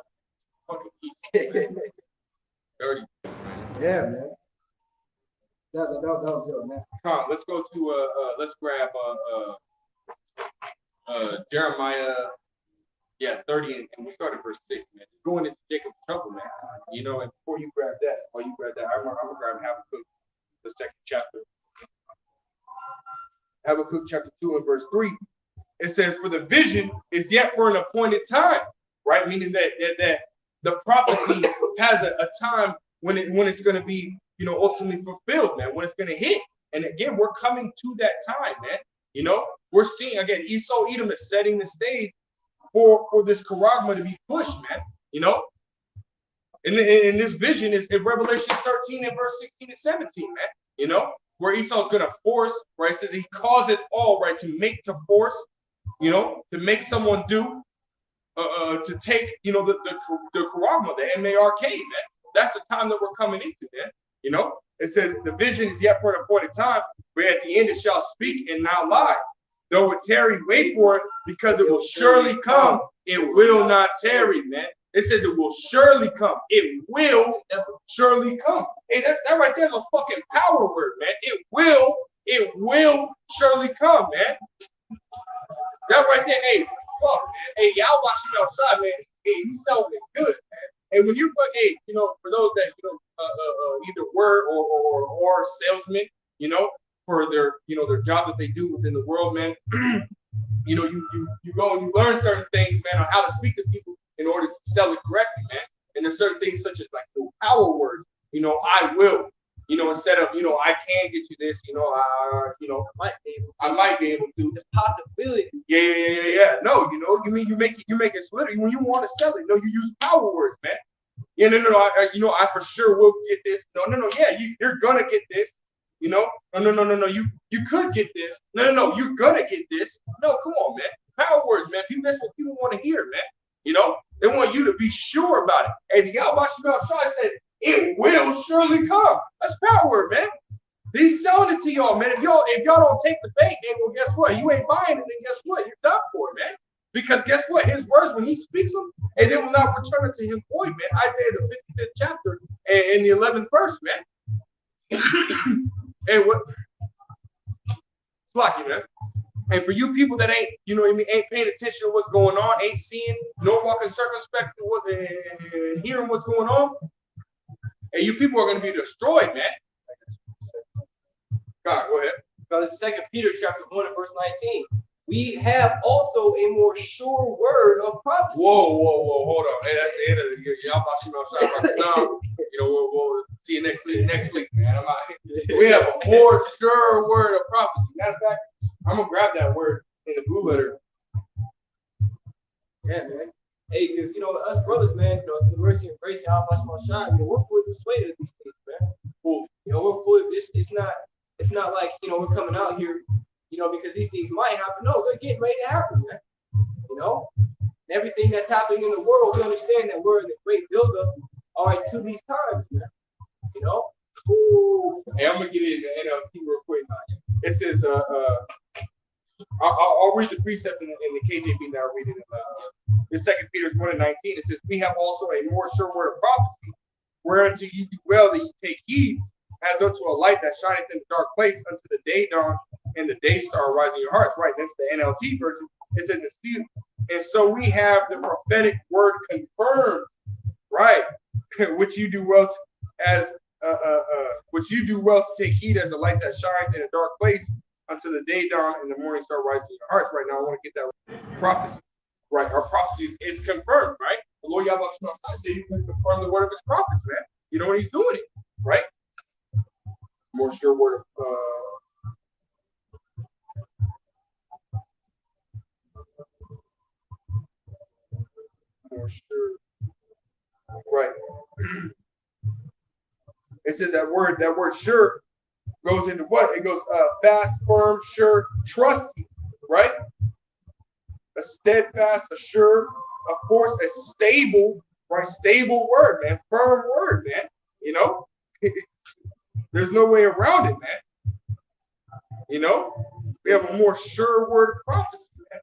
Dirty. Yeah, man. That was it, man. Come on, let's go to let's grab Jeremiah 30 and we started verse 6, man. Going into Jacob's trouble, man. You know, and before you grab that, I'm gonna grab Habakkuk, the second chapter. Habakkuk chapter 2 and verse 3. It says, for the vision is yet for an appointed time, right? Meaning that the prophecy has a time when it's going to be, you know, ultimately fulfilled, man, when it's going to hit. And again, we're coming to that time, man. You know, we're seeing, again, Esau Edom is setting the stage for this charagma to be pushed, man. You know, in this vision is in Revelation 13 and verse 16 and 17, man. You know, where Esau's going to force, right? It says he causeth all, right, to force, you know, to make someone do, to take, you know, the charagma, the M-A-R-K, man. That's the time that we're coming into, man. You know, it says the vision is yet for an appointed time, but at the end it shall speak and not lie. Though it tarry, wait for it, because it will surely come. It will not tarry, man. It says it will surely come. It will surely come. Hey, that right there is a fucking power word, man. It will surely come, man. That right there, hey, fuck, man. Hey, y'all watching outside, man. Hey, he's sounding good, man. And when you're, hey, you know, for those that, you know, either were or salesmen, you know, for their, you know, their job that they do within the world, man, you know, you go and you learn certain things, man, on how to speak to people in order to sell it correctly, man. And there's certain things such as like the power words, you know, I will, you know, instead of, you know, I can get you this, you know, I might be able to. It's a possibility. Yeah. No, you know, you make it slippery when you want to sell it. No, you use power words, man. Yeah, no. I for sure will get this. No. Yeah, you're gonna get this. You know, no. You could get this. No. You're gonna get this. No, come on, man. Power words, man. People, that's what people want to hear, man. You know, they want you to be sure about it. And the Yahweh said, it will surely come. That's power word, man. He's selling it to y'all, man. If y'all don't take the bait, then well, guess what? You ain't buying it, and guess what? You're done for, man. Because guess what? His words, when he speaks them, and they will not return it to him void, man. Isaiah the 55th chapter and the 11th verse, man. And what? It's lucky, man. And for you people that ain't, you know what I mean, ain't paying attention to what's going on, ain't seeing, nor walking circumspect and hearing what's going on, and you people are going to be destroyed, man. God, go ahead. Because 2 Peter chapter 1 and verse 19. We have also a more sure word of prophecy. Whoa, hold on. Hey, that's the end of it. Y'all about to know. You know, we'll see you next week, man. We have a more sure word of prophecy. That's back. I'm gonna grab that word in the blue letter. Yeah, man. Hey, because you know, us brothers, man, you know, through the mercy and grace, y'all watch my shot. You know, we're fully persuaded of these things, man. Fully. You know, we're fully. It's not like, you know, we're coming out here, you know, because these things might happen. No, they're getting ready to happen, man. You know, and everything that's happening in the world, we understand that we're in a great buildup, all right, to these times, man. You know. Ooh. Hey, I'm gonna get in the NLT real quick. It says, I'll read the precept in the KJV now. Read it in 2 Peter 1 and 19. It says, we have also a more sure word of prophecy, whereunto ye do well that ye take heed, as unto a light that shineth in the dark place, unto the day dawn and the day star arise in your hearts. Right, that's the NLT version. It says, and so we have the prophetic word confirmed, right, which you do well to take heed as a light that shines in a dark place, until the day dawn and the morning star rises in your hearts. Right now, I want to get that prophecy. Right, our prophecy is confirmed, right? The Lord Yahweh said he can confirm the word of his prophets, man. You know what he's doing it, right? More sure word of more sure. Right. It says that word sure goes into what? It goes fast, firm, sure, trusty, right? A steadfast, a sure, a force, a stable, right? Stable word, man. Firm word, man. You know? There's no way around it, man. You know? We have a more sure word of prophecy, man.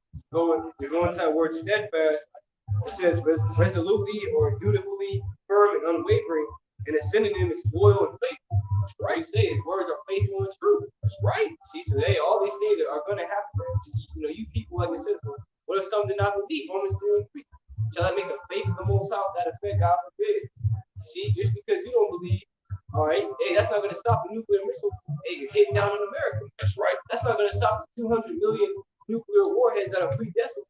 You go into that word steadfast, it says resolutely or dutifully firm and unwavering, and a synonym is loyal and faithful. That's right. You say his words are faithful and true. That's right. See, so all these things are going to happen. See, you people, like it says, what if something not believe? Romans 3:3. Shall I make the faith of the Most High that effect? God forbid. See, just because you don't believe, all right, hey, that's not going to stop the nuclear missile, hey, hitting down on America. That's right. That's not going to stop the 200 million nuclear warheads that are predestined.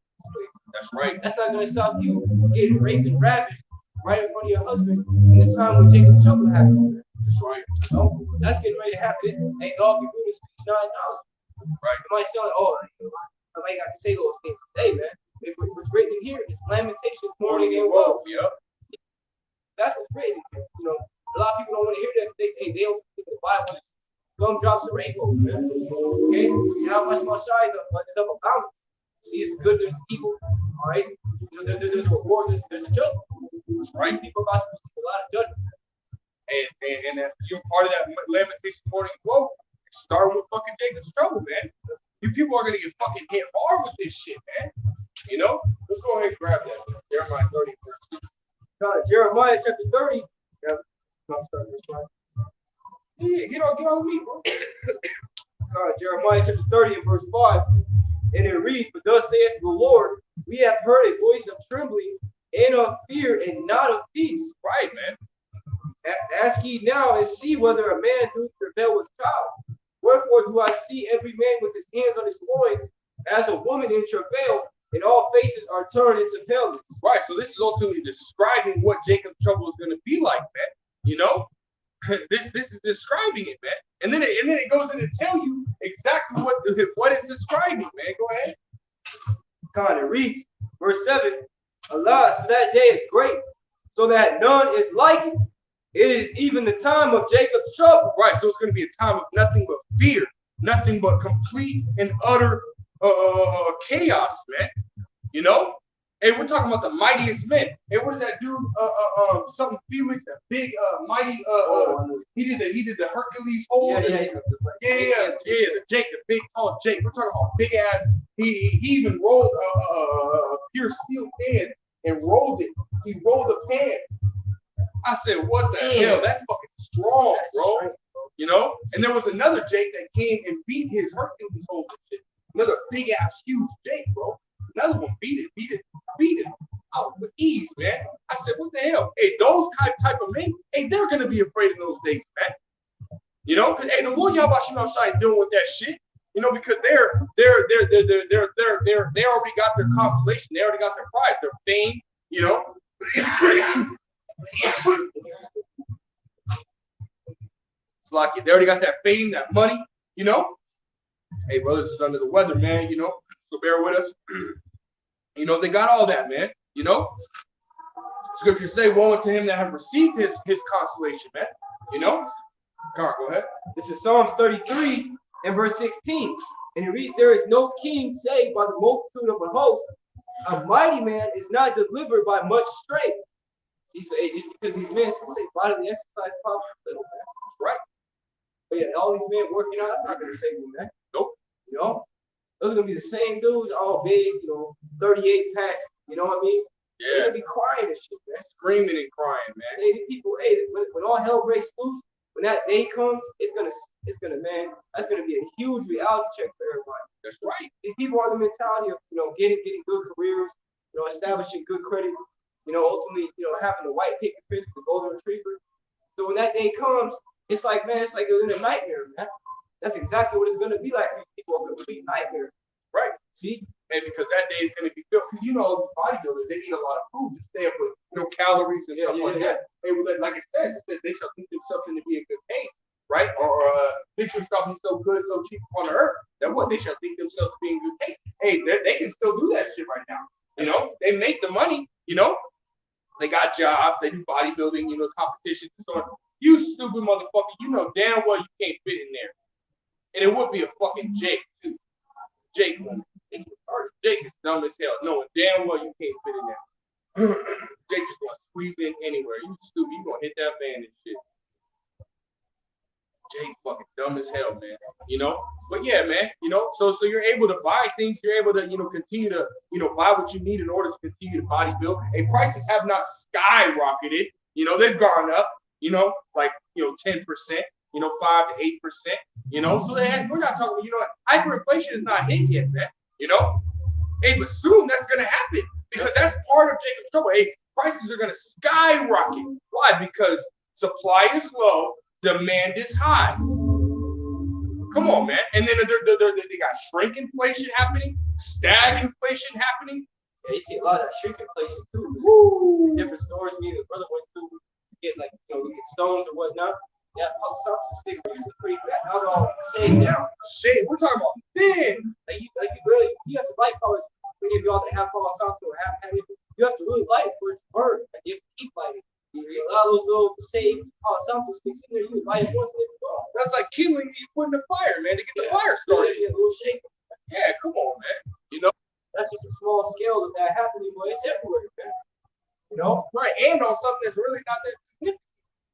That's right. That's not going to stop you getting raped and ravaged right in front of your husband in the time when Jacob's trouble happened. That's right. So that's getting ready to happen. Ain't God be doing this not knowledge. Right. You might sound like, oh, I might have to say those things today, man. What's written in here is Lamentations, morning and woe. Yeah. That's what's written. A lot of people don't want to hear that. They don't think the Bible is gumdrops and rainbows, man. Okay? How much more shy is up a balance? See, it's good, there's evil. All right? There's a reward, there's a judgment. Right? People are about to receive a lot of judgment. And you're part of that Lamentation morning woe. Starting with fucking Jacob's trouble, man. You people are gonna get fucking hit hard with this shit, man. Let's go ahead and grab that. Jeremiah 30, verse 6. Jeremiah chapter 30. Yeah, get on me, bro. Jeremiah chapter 30 and verse 5. And it reads, "For thus saith the Lord, we have heard a voice of trembling and of fear and not of peace." Right, man. Ask ye now and see whether a man do travail with child. Wherefore do I see every man with his hands on his loins as a woman in travail, and all faces are turned into paleness. Right, so this is ultimately describing what Jacob's trouble is going to be like, man. This is describing it, man. And then it goes in to tell you exactly what it's describing, man. Go ahead. It reads, verse 7, "Alas, for that day is great, so that none is like it. It is even the time of Jacob's trouble." Right, so it's going to be a time of nothing but fear, nothing but complete and utter chaos, man. Hey, we're talking about the mightiest men. Hey, what is that dude? Something Felix, that big, mighty. He did the Hercules hold. Yeah. The Jake, the big tall Jake. We're talking about big ass. He even rolled a pure steel pan and rolled it. He rolled a pan. I said, what the hell? That's fucking strong, bro. And there was another Jake that came and beat his Hercules hold and shit. Another big ass huge Jake, bro. Another one beat it out with ease, man. I said, what the hell? Hey, those type of men, hey, they're gonna be afraid in those days, man. Because hey, the more y'all about Shine dealing with that shit, because they already got their consolation, they already got their prize, their fame, It's like they already got that fame, that money, Hey, brothers is under the weather, man, so bear with us. They got all that, man, Scripture say, woe unto him that have received his consolation, man, Go ahead. This is Psalms 33 and verse 16. And it reads, "There is no king saved by the multitude of a host. A mighty man is not delivered by much strength." See, so hey, just because these men say bodily exercise power little, man. Right. But yeah, all these men working out, that's not gonna save them, man. Nope. Those are gonna be the same dudes, all big, 38 pack, you know what I mean? Yeah. They're gonna be crying and shit, man. Screaming and crying, man. Hey, these people, hey, when all hell breaks loose, when that day comes, it's gonna, man, that's gonna be a huge reality check for everybody. That's right. These people are the mentality of, getting good careers, establishing good credit, ultimately, having the white picket fence, the golden retriever. So when that day comes, it's like, man, it's like in a nightmare, man. That's exactly what it's gonna be like for people, a complete nightmare. Right. See? And because that day is going to be filled, because bodybuilders, they eat a lot of food to stay up with calories and stuff like that. They would, like it says they shall think themselves to be in good taste, right? Or picture something so good, so cheap upon the earth that what they shall think themselves to be in good taste. Hey, they can still do that shit right now. They make the money. They got jobs. They do bodybuilding, competitions and so on. You stupid motherfucker. You know damn well you can't fit in there. And it would be a fucking Jake, too. Jake is dumb as hell, knowing damn well you can't fit in there. Jake just gonna squeeze in anywhere. You stupid, you gonna hit that van and shit. Jake fucking dumb as hell, man. But yeah, man, so you're able to buy things, you're able to, continue to, buy what you need in order to continue to bodybuild. And prices have not skyrocketed, they've gone up, like 10%, 5 to 8%, so we're not talking, hyperinflation is not hit yet, man, Hey, but soon that's gonna happen because that's part of Jacob's trouble. Hey, prices are gonna skyrocket. Why? Because supply is low, demand is high. Come on, man. And then they got shrink inflation happening, stag inflation happening. Yeah, you see a lot of that shrink inflation too. Woo. Different stores, me and the brother went to get we get stones or whatnot. Yeah, Palo Santo sticks are usually pretty bad. Now they're all shaved down. We're talking about thin. You have to light Palo. We give you all that have Palo Santo or have anything. You have to really light it for it to burn. You have to keep lighting. You allow those little shaved Palo Santo sticks in there. You light it once and they go. That's like kindling you put in the fire, man, to get the fire started. Yeah, a little shake. Yeah, come on, man. That's just a small scale of that happening, but it's everywhere, man. Right, and on something that's really not that significant.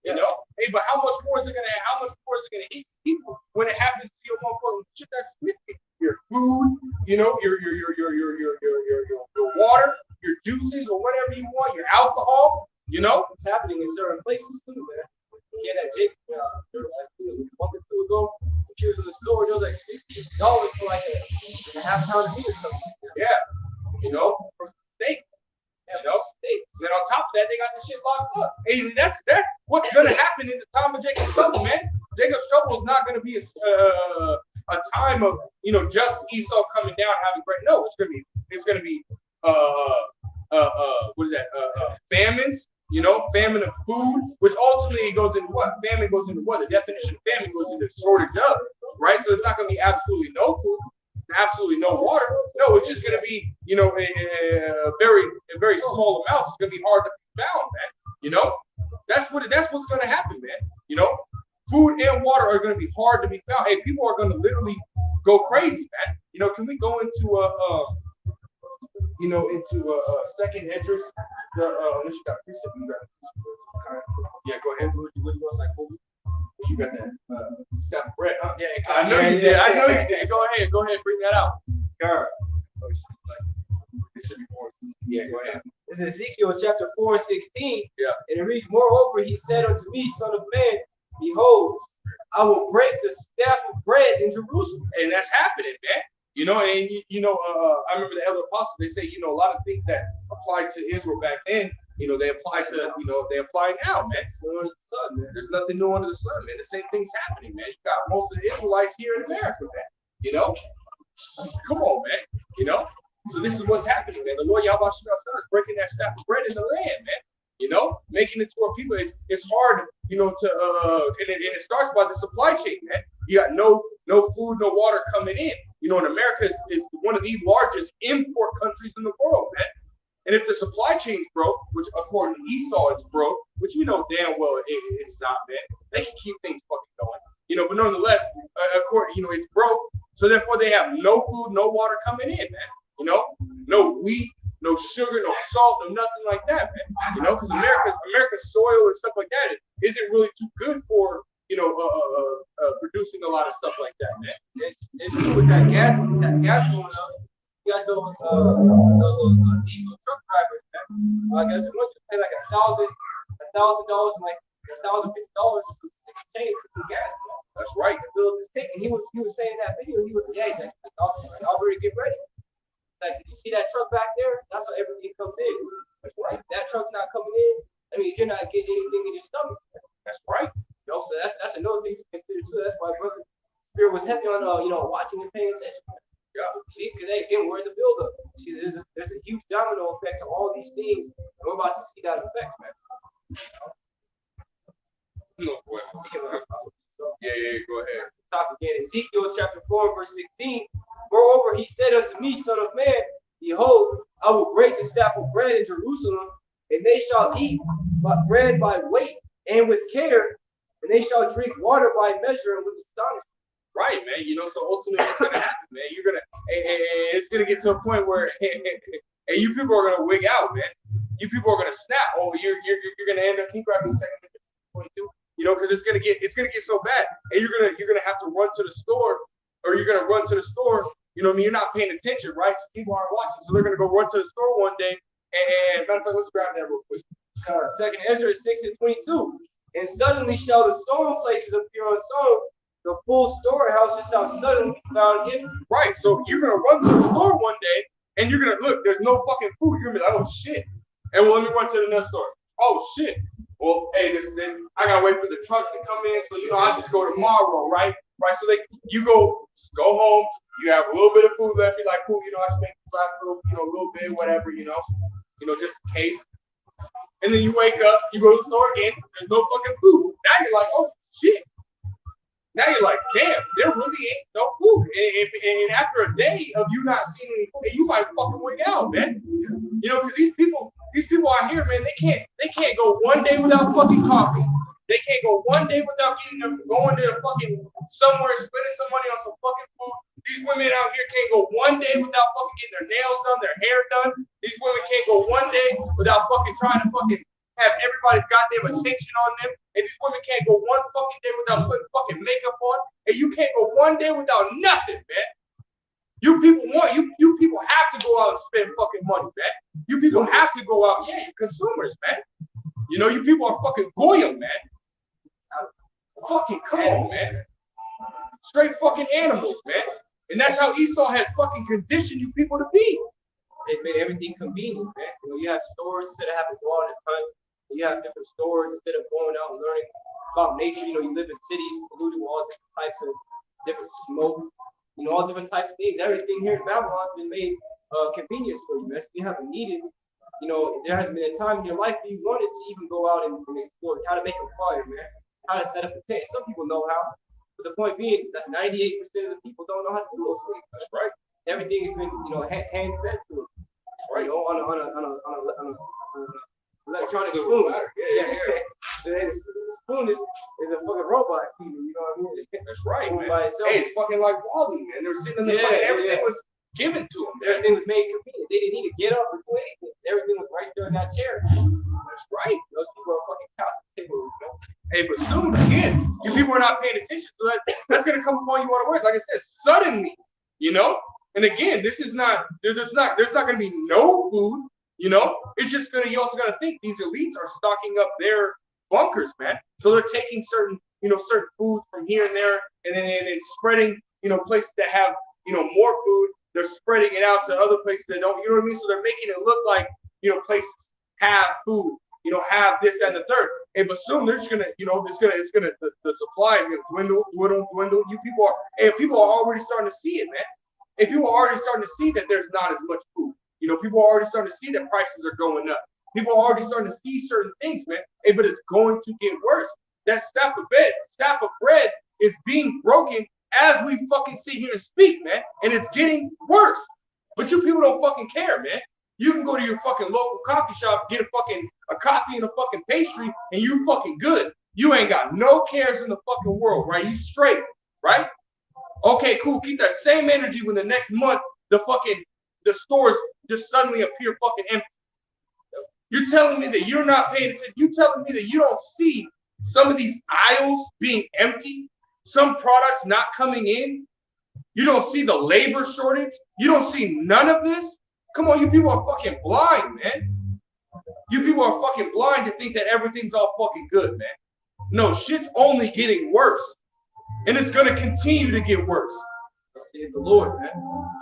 Hey, but how much more is it gonna hit people when it happens to your motherfucking shit that's significant? Your food, your water, your juices or whatever you want, your alcohol, It's happening in certain places too, man. Yeah, that Jake, a month or two ago, she was in the store, it was like $60 for like a half pound of meat or something. Yeah, for steak. Steaks. And then on top of that, they got the shit locked up. And that's what's gonna happen in the time of Jacob's trouble, man. Jacob's trouble is not gonna be a time of just Esau coming down having bread. No, it's gonna be what is that? Famines. Famine of food, which ultimately goes into what? Famine goes into what? The definition of famine goes into shortage of, right? So it's not gonna be absolutely no food. Absolutely no water. No, it's just going to be, a very small amount. It's going to be hard to be found, man. That's what's going to happen, man. Food and water are going to be hard to be found. Hey, people are going to literally go crazy, man. Can we go into second Esdras? Unless you got a precept, you got a precept. Yeah, go ahead. Which one's like you got that staff of bread, huh? Yeah, I know you did. I know you did. Go ahead, bring that out. Sure. It should be more. Yeah, go ahead. This is Ezekiel chapter 4:16. Yeah. And it reads, moreover, he said unto me, Son of man, behold, I will break the staff of bread in Jerusalem. And that's happening, man. I remember the elder apostles, they say, a lot of things that applied to Israel back then, they apply to, they apply now, man. There's nothing new under the sun, man. The same thing's happening, man. You got most of the Israelites here in America, man. Come on, man. So this is what's happening, man. The Lord Yahweh is breaking that staff of bread in the land, man. Making it to where people, it's hard, and it starts by the supply chain, man. You got no food, no water coming in. And America is one of the largest import countries in the world, man. And if the supply chain's broke, which according to Esau it's broke, which we know damn well it's not, man. They can keep things fucking going, but nonetheless, according, it's broke. So therefore they have no food, no water coming in, man. No wheat, no sugar, no salt, no nothing like that, man. Because America's soil and stuff like that isn't really too good for producing a lot of stuff like that, man. And with that gas going up, you got those diesel truck drivers, man. I guess you pay like $1,000 and like $1,050 or some change for some gas. Man. That's right. To build this tank, and he was saying that video. He was he's like, y'all better get ready. Like, you see that truck back there? That's how everything comes in. That's right. If that truck's not coming in, that means you're not getting anything in your stomach. That's right. So that's another thing to consider too. That's why Brother Spirit was heavy on watching and paying attention. Yeah. See, because again, we're in the buildup. See, there's a huge domino effect to all these things, and we're about to see that effect, man. No, boy. Yeah, go ahead. Talk again. Ezekiel chapter 4:16. Moreover, he said unto me, Son of man, behold, I will break the staff of bread in Jerusalem, and and they shall eat bread by weight and with care, and they shall drink water by measure and with astonishment. Right, man. You know, so ultimately what's gonna happen, man? You're gonna, it's gonna get to a point where, and you people are gonna wig out, man. You people are gonna snap. Oh, you're gonna end up. Can you grab me a second? 22. You know, because it's gonna get so bad, and you're gonna have to run to the store, or you're gonna run to the store. You know, what I mean, you're not paying attention, right? So people aren't watching, so they're gonna go run to the store one day. And matter of fact, let's grab that real quick. Second Ezra 6:22. And suddenly shall the stolen places appear unsown. The full storehouse shall suddenly be found empty. Right. So you're gonna run to the store one day, and you're gonna look. There's no fucking food. You're gonna be like, oh shit. And well, let me run to the next store. Oh shit. Well, hey, I gotta wait for the truck to come in, so you know I just go tomorrow, right? Right. So you go home. You have a little bit of food left. You're like, cool. You know, I should make this last little bit, whatever. You know, just in case. And then you wake up, you go to the store again. There's no fucking food. Now you're like, oh shit. Now you're like, damn, there really ain't no food. And after a day of you not seeing any food, you might fucking wig out, man. You know, because these people out here, man, they can't go one day without fucking coffee. They can't go one day without going to fucking somewhere, spending some money on some fucking food. These women out here can't go one day without fucking getting their nails done, their hair done. These women can't go one day without fucking trying to fucking have everybody's goddamn attention on them. And these women can't go one fucking day without putting fucking makeup on. And you can't go one day without nothing, man. You people have to go out and spend fucking money, man. You people have to go out. Yeah, you consumers, man. You know, you people are fucking goyim, man. Fucking come on, man. Straight fucking animals, man. And that's how Esau has fucking conditioned you people to be. They made everything convenient, man. You know, you have stores instead of having to go out and hunt. You have different stores instead of going out and learning about nature. You know, you live in cities polluted with all different types of different smoke. You know, all different types of things. Everything here in Babylon has been made convenience for you, man. So you haven't needed. You know, there hasn't been a time in your life where you wanted to even go out and explore how to make a fire, man. How to set up a tent. Some people know how. But the point being that 98% of the people don't know how to do those things. That's right. Everything has been, you know, hand fed to them. That's right. You know, on a electronic spoon. Yeah. The spoon is a fucking robot feeder, you know what I mean? That's right, man. Hey, it's fucking like Wally, man. They were sitting in the plane. Everything was given to them. Everything was made convenient. They didn't need to get up and do anything. Everything was right there in that chair. That's right. Those people are fucking couch potatoes, you know? Hey, but soon again, you people are not paying attention, so that's gonna come upon you unawares. Like I said, suddenly, you know. And again, there's not gonna be no food, you know. It's just you also gotta think these elites are stocking up their bunkers, man. So they're taking certain foods from here and there, and then spreading, you know, places that have, you know, more food. They're spreading it out to other places that don't, you know what I mean? So they're making it look like, you know, places have food, you know, have this, that, and the third. And but soon they're just gonna, you know, the supply is gonna dwindle. You people are already starting to see it, man. And people are already starting to see that there's not as much food. You know, people are already starting to see that prices are going up. People are already starting to see certain things, man. Hey, but it's going to get worse. That staff of bread is being broken as we fucking sit here and speak, man. And it's getting worse. But you people don't fucking care, man. You can go to your fucking local coffee shop, get a coffee and a fucking pastry, and you fucking good. You ain't got no cares in the fucking world, right? You straight, right? Okay, cool. Keep that same energy when the next month the stores just suddenly appear fucking empty. You're telling me that you're not paying attention. You're telling me that you don't see some of these aisles being empty, some products not coming in. You don't see the labor shortage. You don't see none of this. Come on, you people are fucking blind, man. You people are fucking blind to think that everything's all fucking good, man. No, shit's only getting worse. And it's going to continue to get worse. Thus saith the Lord, man.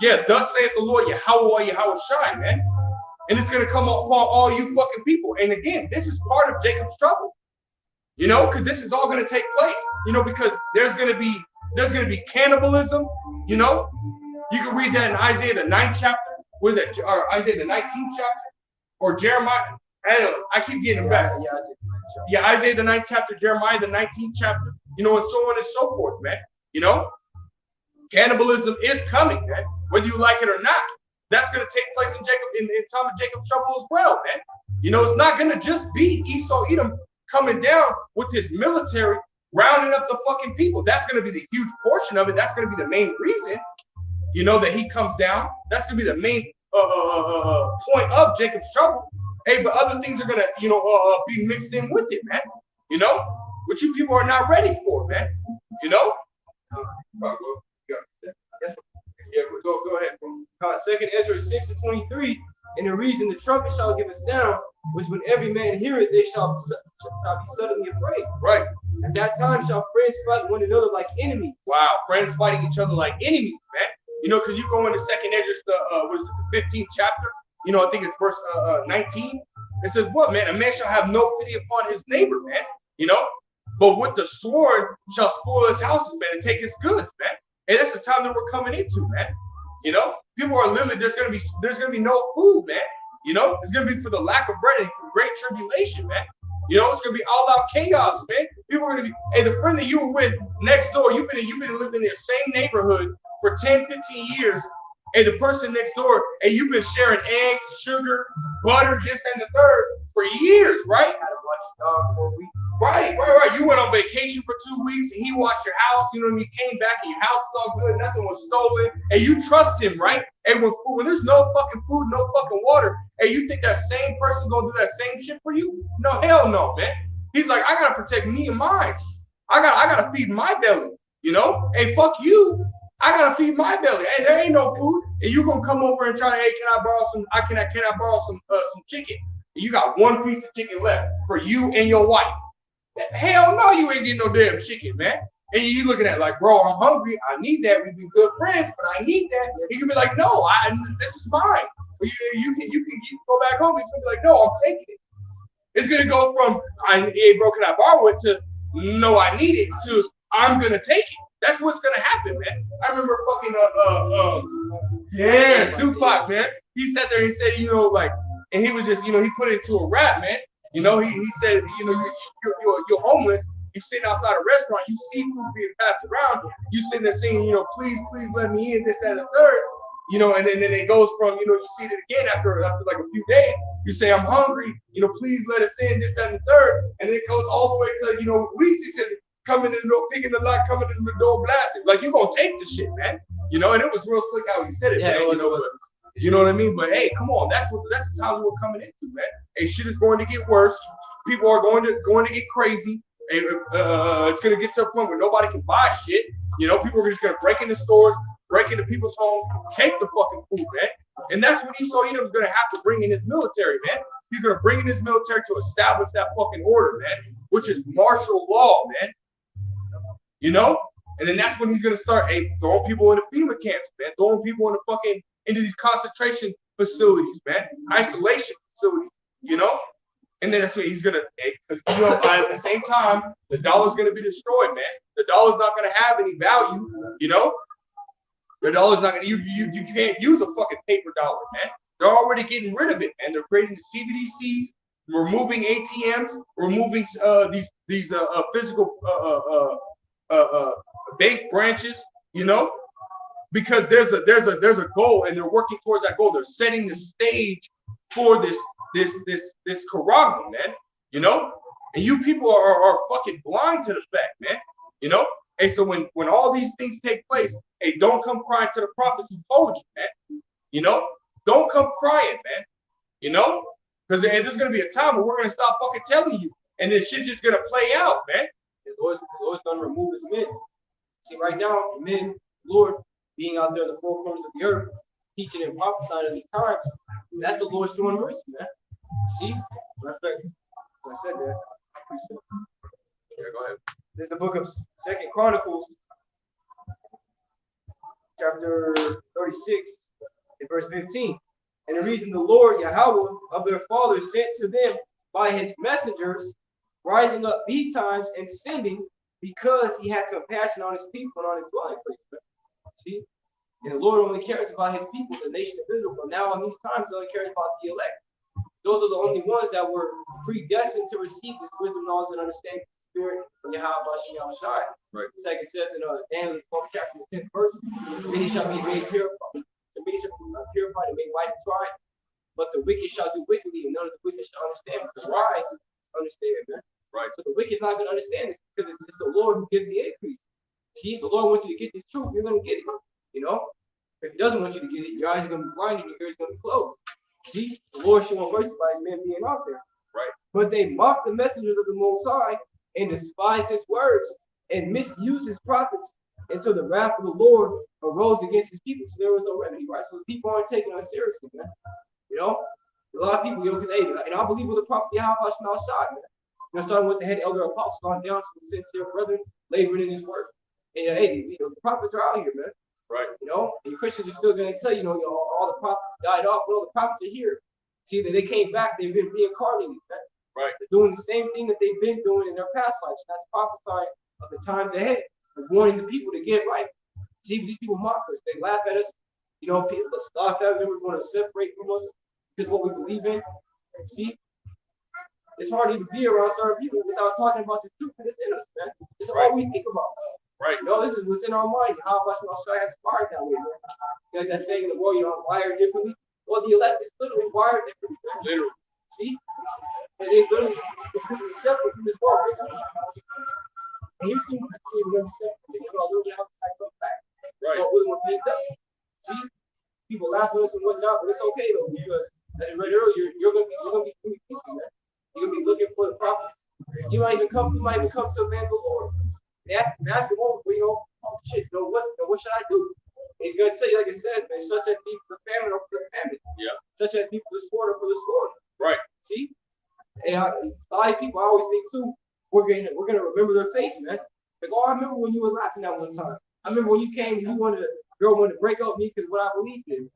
Yeah, thus saith the Lord, Yahweh Shai, man. And it's going to come upon all you fucking people. And again, this is part of Jacob's trouble. You know, because this is all going to take place. You know, because there's going to be cannibalism. You know, you can read that in Isaiah the 9th chapter. What is that? Or Isaiah the 19th chapter? Or Jeremiah? I don't know. I keep getting them back. Yeah, Isaiah the 9th chapter, Jeremiah the 19th chapter. You know, and so on and so forth, man. You know, cannibalism is coming, man, whether you like it or not. that's going to take place in time of Jacob's trouble as well, man. You know, it's not going to just be Esau Edom coming down with his military rounding up the fucking people. That's going to be the huge portion of it. That's going to be the main reason, you know, that he comes down. That's going to be the main point of Jacob's trouble. Hey, but other things are going to, you know, be mixed in with it, man. You know, which you people are not ready for, man. You know? Yeah, go ahead. Second Ezra 6:23, and the reason the trumpet shall give a sound, which when every man hear it, they shall be suddenly afraid. Right. At that time shall friends fight one another like enemies. Wow, friends fighting each other like enemies, man. You know, because you go into Second Ezra, what is it, the 15th chapter? You know, I think it's verse 19. It says, what, man? A man shall have no pity upon his neighbor, man. You know? But with the sword shall spoil his houses, man, and take his goods, man. And that's the time that we're coming into, man. You know? People are literally, there's gonna be no food, man. You know? It's gonna be for the lack of bread and for great tribulation, man. You know, it's gonna be all out chaos, man. People are gonna be, hey, the friend that you were with next door, you've been living in the same neighborhood for 10, 15 years. And the person next door, and you've been sharing eggs, sugar, butter, this and the third for years, right? For a week. Right. You went on vacation for 2 weeks, and he watched your house. You know what I mean? Came back, and your house was all good. Nothing was stolen, and you trust him, right? And when there's no fucking food, no fucking water, and you think that same person's gonna do that same shit for you? No, hell no, man. He's like, I gotta protect me and mine. I gotta feed my belly. You know? Hey, fuck you. I gotta feed my belly. Hey, there ain't no food, and you gonna come over and try to, hey, can I borrow some? Can I borrow some chicken? And you got one piece of chicken left for you and your wife. Hell no, you ain't getting no damn chicken, man. And you looking at it like, bro, I'm hungry. I need that. We've been good friends, but I need that. He can be like, no, this is mine. You can go back home. He's gonna be like, no, I'm taking it. It's gonna go from, hey, bro, can I borrow it, to no, I need it, to I'm gonna take it. That's what's gonna happen, man. I remember fucking Tupac, man. He sat there and he said, you know, like, and he was just, you know, he put it into a rap, man. You know, he said, you know, you're homeless. You're sitting outside a restaurant. You see food being passed around. You sitting there saying, you know, please let me in, this, that, and the third. You know, and then it goes from, you know, you see it again after like a few days. You say, I'm hungry. You know, please let us in, this, that, and the third. And then it goes all the way to, you know, weeks. He said, coming in the door, picking the lock, coming in the door, blasting. Like, you gonna take the shit, man. You know, and it was real slick how he said it, man. You know what I mean? But hey, come on, that's the time we're coming into, man. Hey, shit is going to get worse. People are going to get crazy. It's going to get to a point where nobody can buy shit. You know, people are just going to break into stores, break into people's homes, take the fucking food, man. And that's what Esau Edom is going to have to bring in his military, man. He's going to bring in his military to establish that fucking order, man, which is martial law, man. You know? And then that's when he's going to start, hey, throwing people into FEMA camps, man, throwing people into these concentration facilities, man, isolation facilities, you know? And then that's what he's gonna, you know, at the same time, the dollar's gonna be destroyed, man. The dollar's not gonna have any value, you know? The dollar's not gonna, you can't use a fucking paper dollar, man. They're already getting rid of it, man. They're creating the CBDCs, removing ATMs, removing these physical bank branches, you know? Because there's a goal, and they're working towards that goal. They're setting the stage for this Quran, man. You know, and you people are fucking blind to the fact, man. You know, and so when all these things take place, hey, don't come crying to the prophets who told you, man. You know, don't come crying, man. You know, because there's gonna be a time where we're gonna stop fucking telling you, and this shit's just gonna play out, man. The Lord's gonna remove his men. See, right now, men, Lord, being out there in the four corners of the earth, teaching and prophesying in these times, that's the Lord's showing mercy, man. See? Matter of fact, I said that. Yeah, go ahead. There's the book of 2nd Chronicles, chapter 36, and verse 15. And the reason the Lord, Yahweh, of their fathers sent to them by his messengers, rising up betimes and sending, because he had compassion on his people and on his dwelling place. Man. See? And the Lord only cares about his people, the nation of Israel. But now in these times, he only cares about the elect. Those are the only ones that were predestined to receive this wisdom, knowledge, and understanding of the Spirit from Yahweh Shai. Right. It's like it says in Daniel 12th chapter, 10th verse, then he shall be made purified. the meek shall be purified and made white and tried. But the wicked shall do wickedly, and none of the wicked shall understand. But the wise understand, man. Right. So the wicked's not going to understand this because it's the Lord who gives the increase. See, if the Lord wants you to get this truth, you're going to get it. You know? If he doesn't want you to get it, your eyes are going to be blinded, your ears are going to be closed. See, the Lord showing mercy by his men being out there. Right. But they mock the messengers of the Most High and despise his words and misuse his prophets until the wrath of the Lord arose against his people. So there was no remedy, right? So the people aren't taking us seriously, man. You know? A lot of people, you know, because, hey, and I believe with the prophecy of Hashmal Shai, man. You know, starting with the head elder apostles on down to the sincere brethren laboring in his work. And, hey, you know, the prophets are out here, man. Right. You know, and Christians are still going to tell you, all the prophets died off. Well, the prophets are here. See, that they came back, they've been reincarnated. Man. Right. They're doing the same thing that they've been doing in their past lives. That's prophesying of the times ahead, and warning the people to get right. See, these people mock us. They laugh at us. You know, people scoff at them. They want to separate from us because what we believe in. See, it's hard to even be around certain people without talking about the truth that's in us, man. It's all we think about. Right. You know, this is what's in our mind. How much I'll show you have to wired that way, man. Like that saying in the world, you know, wired differently. Well, the elect is literally wired differently. Man. Literally. See? And they literally separate from this world. And here's the thing we're going to be separate. You know, literally have to come back. Right. So we're going to see? People laugh at us and whatnot, but it's okay though, because as I read earlier, you're gonna be thinking, man. You're gonna be looking for the prophets. You might even come to a man of the Lord. And ask him, oh shit, what should I do? And he's gonna tell you, like it says, man, such as be for the famine or for the famine. Yeah. Such as be for the sword or for the sword. Right. See? And a lot of people I always think too, we're gonna remember their face, man. Like, oh, I remember when you were laughing that one time. I remember when you came and girl wanted to break up with me because what I believed in.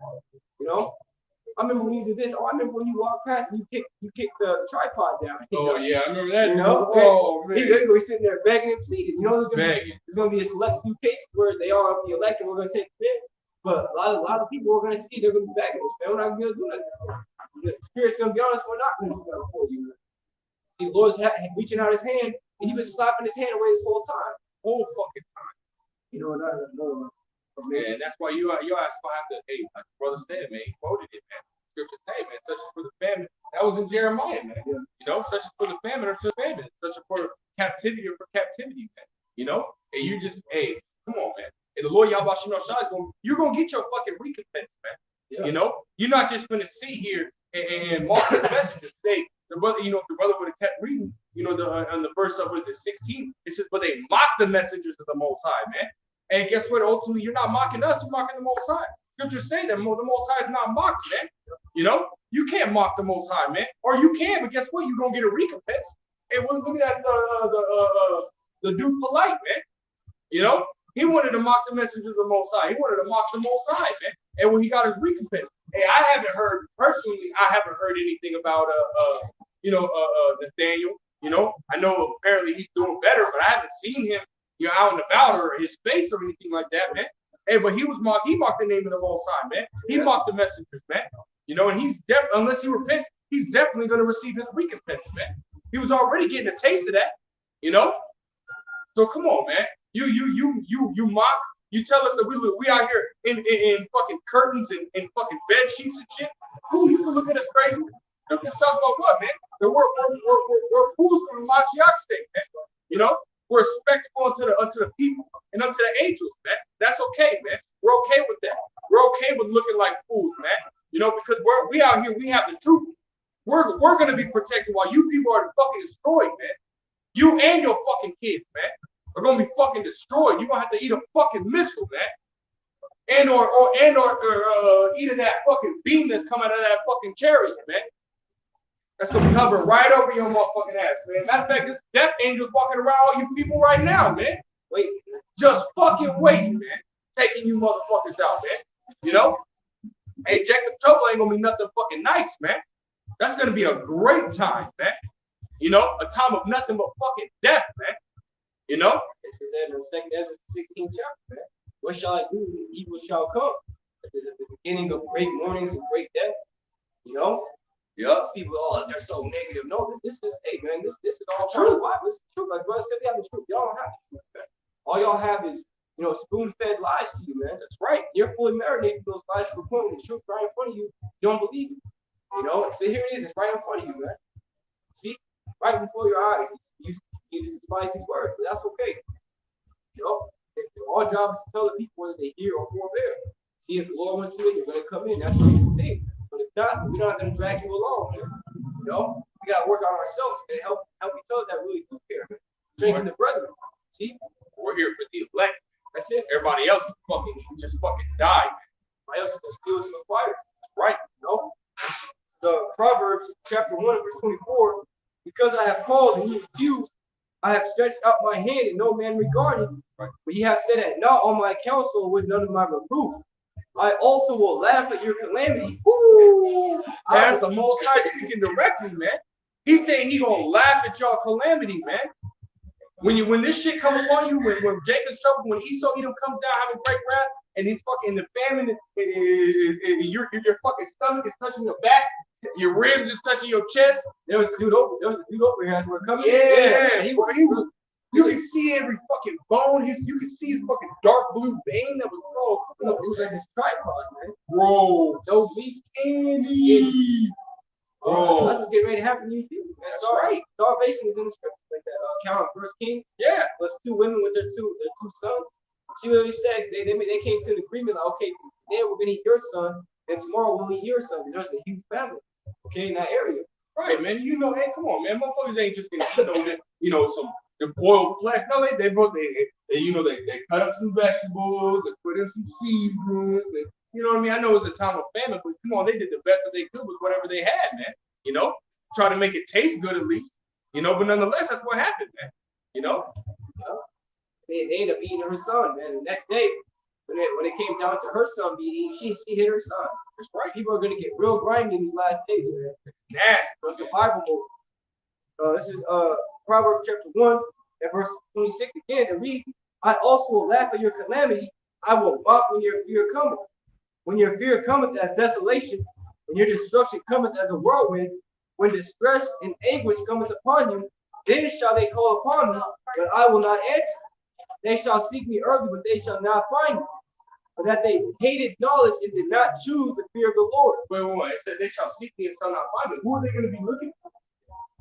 You know? I remember when you did this. Oh, I remember when you walked past and you kicked the tripod down. Oh, yeah, I remember that. You know? Oh, man. He's gonna be sitting there begging and pleading. You know, there's gonna be a select few cases where they all be elected. We're gonna take them in. But a lot of people we're gonna see, they're gonna be begging us, man. We're not gonna do nothing. The Spirit's gonna be honest, we're not gonna do that for you. The Lord's reaching out his hand, and you've been slapping his hand away this whole time. Whole fucking time. You know, no. Man, that's why you ask why hey, like brother said, man, he quoted it, man. Scripture say, man, such as for the famine. That was in Jeremiah, man. Yeah. You know, such as for the famine or for the famine, such as for captivity or for captivity, man. You know, and you just, hey, come on, man. And the Lord Yahweh Shai you're gonna get your fucking recompense, man. Yeah. You know, you're not just gonna sit here and mark his messages. The brother, if the brother would have kept reading, on the verse of 16, it says, but they mock the messengers of the Most High, man. And guess what? Ultimately, you're not mocking us, you're mocking the Most High. Scripture say that the Most High is not mocked, man. You know, you can't mock the Most High, man. Or you can, but guess what? You're gonna get a recompense. And look at that, the dude polite, man. You know, he wanted to mock the messengers of the Most High. He wanted to mock the Most High, man. And when he got his recompense, hey, I haven't heard anything about Nathaniel. You know, I know apparently he's doing better, but I haven't seen him, out and about or his face or anything like that, man. Hey, but he mocked the name of the Most High, man. He mocked the messengers, man. You know, and he's unless he repents, he's definitely going to receive his recompense, man. He was already getting a taste of that, you know. So come on, man. You mock. You tell us that we out here in fucking curtains and fucking bed sheets and shit. Who you can look at us crazy? They're just talking about what, man? We're fools from the Mashiach state, man. You know, we're respectful unto the people and unto the angels, man. That's okay, man. We're okay with that. We're okay with looking like fools, man. You know, because we out here, we have the truth. We're gonna be protected while you people are fucking destroyed, man. You and your fucking kids, man, are gonna be fucking destroyed. You're gonna have to eat a fucking missile, man. And eat of that fucking beam that's coming out of that fucking chariot, man. That's gonna be hovering right over your motherfucking ass, man. Matter of fact, this death angel's walking around all you people right now, man. Wait, just fucking waiting, man. Taking you motherfuckers out, man. You know? Hey, Jacob Trouble ain't gonna be nothing fucking nice, man. That's gonna be a great time, man. You know, a time of nothing but fucking death, man. You know? This is in the 16th chapter, man. What shall I do? Evil shall come. At the beginning of great mornings and great death. You know? Yeah. People, they're so negative. No, this is, hey, man, this is all true. Why? This is true. Like brother said, we have the truth. Y'all don't have the truth, man. All y'all have is spoon-fed lies to you, man. That's right. You're fully marinated in those lies to the point when the truth right in front of you, you don't believe it. So here it is, it's right in front of you, man. See, right before your eyes, you despise these words, but that's okay. Our job is to tell the people whether they hear or forbear. See, if the Lord wants to, you're going to come in. That's what you think. But if not, we're not going to drag you along, man. We got to work on ourselves and help each other that really do care, man. Strengthen the brethren. See, we're here for the elect. That's it. Everybody else just fucking die. Everybody else just steals in the fire. Right? The Proverbs chapter 1 verse 24. Because I have called and ye refused, I have stretched out my hand and no man regarded. Right. But ye have said that not on my counsel with none of my reproof. I also will laugh at your calamity. Woo! That's the Most High speaking directly, man. He's saying he gonna laugh at your calamity, man. When this shit come upon you, when Jacob's trouble, when Esau Edom comes down having great wrath, and he's fucking the famine, your fucking stomach is touching your back, your ribs is touching your chest. There was a dude over here as we're coming. Yeah. You can see every fucking bone. You can see his fucking dark blue vein that was bro. It was like this tripod, man. Bro, no meat, candy. Bro, that's what's getting ready to happen to you too. That's right. Starvation is in the scripture, like that. Count First Kings. Yeah. Was two women with their two sons. She literally said they came to an agreement. Like, okay, today we're gonna eat your son, and tomorrow we'll eat your son. There's a huge family, okay, in that area. Right, man. Hey, come on, man. Motherfuckers ain't just gonna some the boiled flesh. No, they cut up some vegetables and put in some seasonings, and you know what I mean. I know it's a time of famine, but come on, they did the best that they could with whatever they had, man. Try to make it taste good at least, but nonetheless, that's what happened, man. They ended up eating her son, man. The next day, when it came down to her son being eaten, she hit her son. That's right. People are gonna get real grimy in these last days, man. Nasty. So survival mode. This is Proverbs chapter 1 and verse 26 again. It reads, I also will laugh at your calamity. I will mock when your fear cometh. When your fear cometh as desolation, and your destruction cometh as a whirlwind, when distress and anguish cometh upon you, then shall they call upon me, but I will not answer. They shall seek me early, but they shall not find me. For that they hated knowledge and did not choose the fear of the Lord. Wait. It said they shall seek me and shall not find me. Who are they going to be looking for?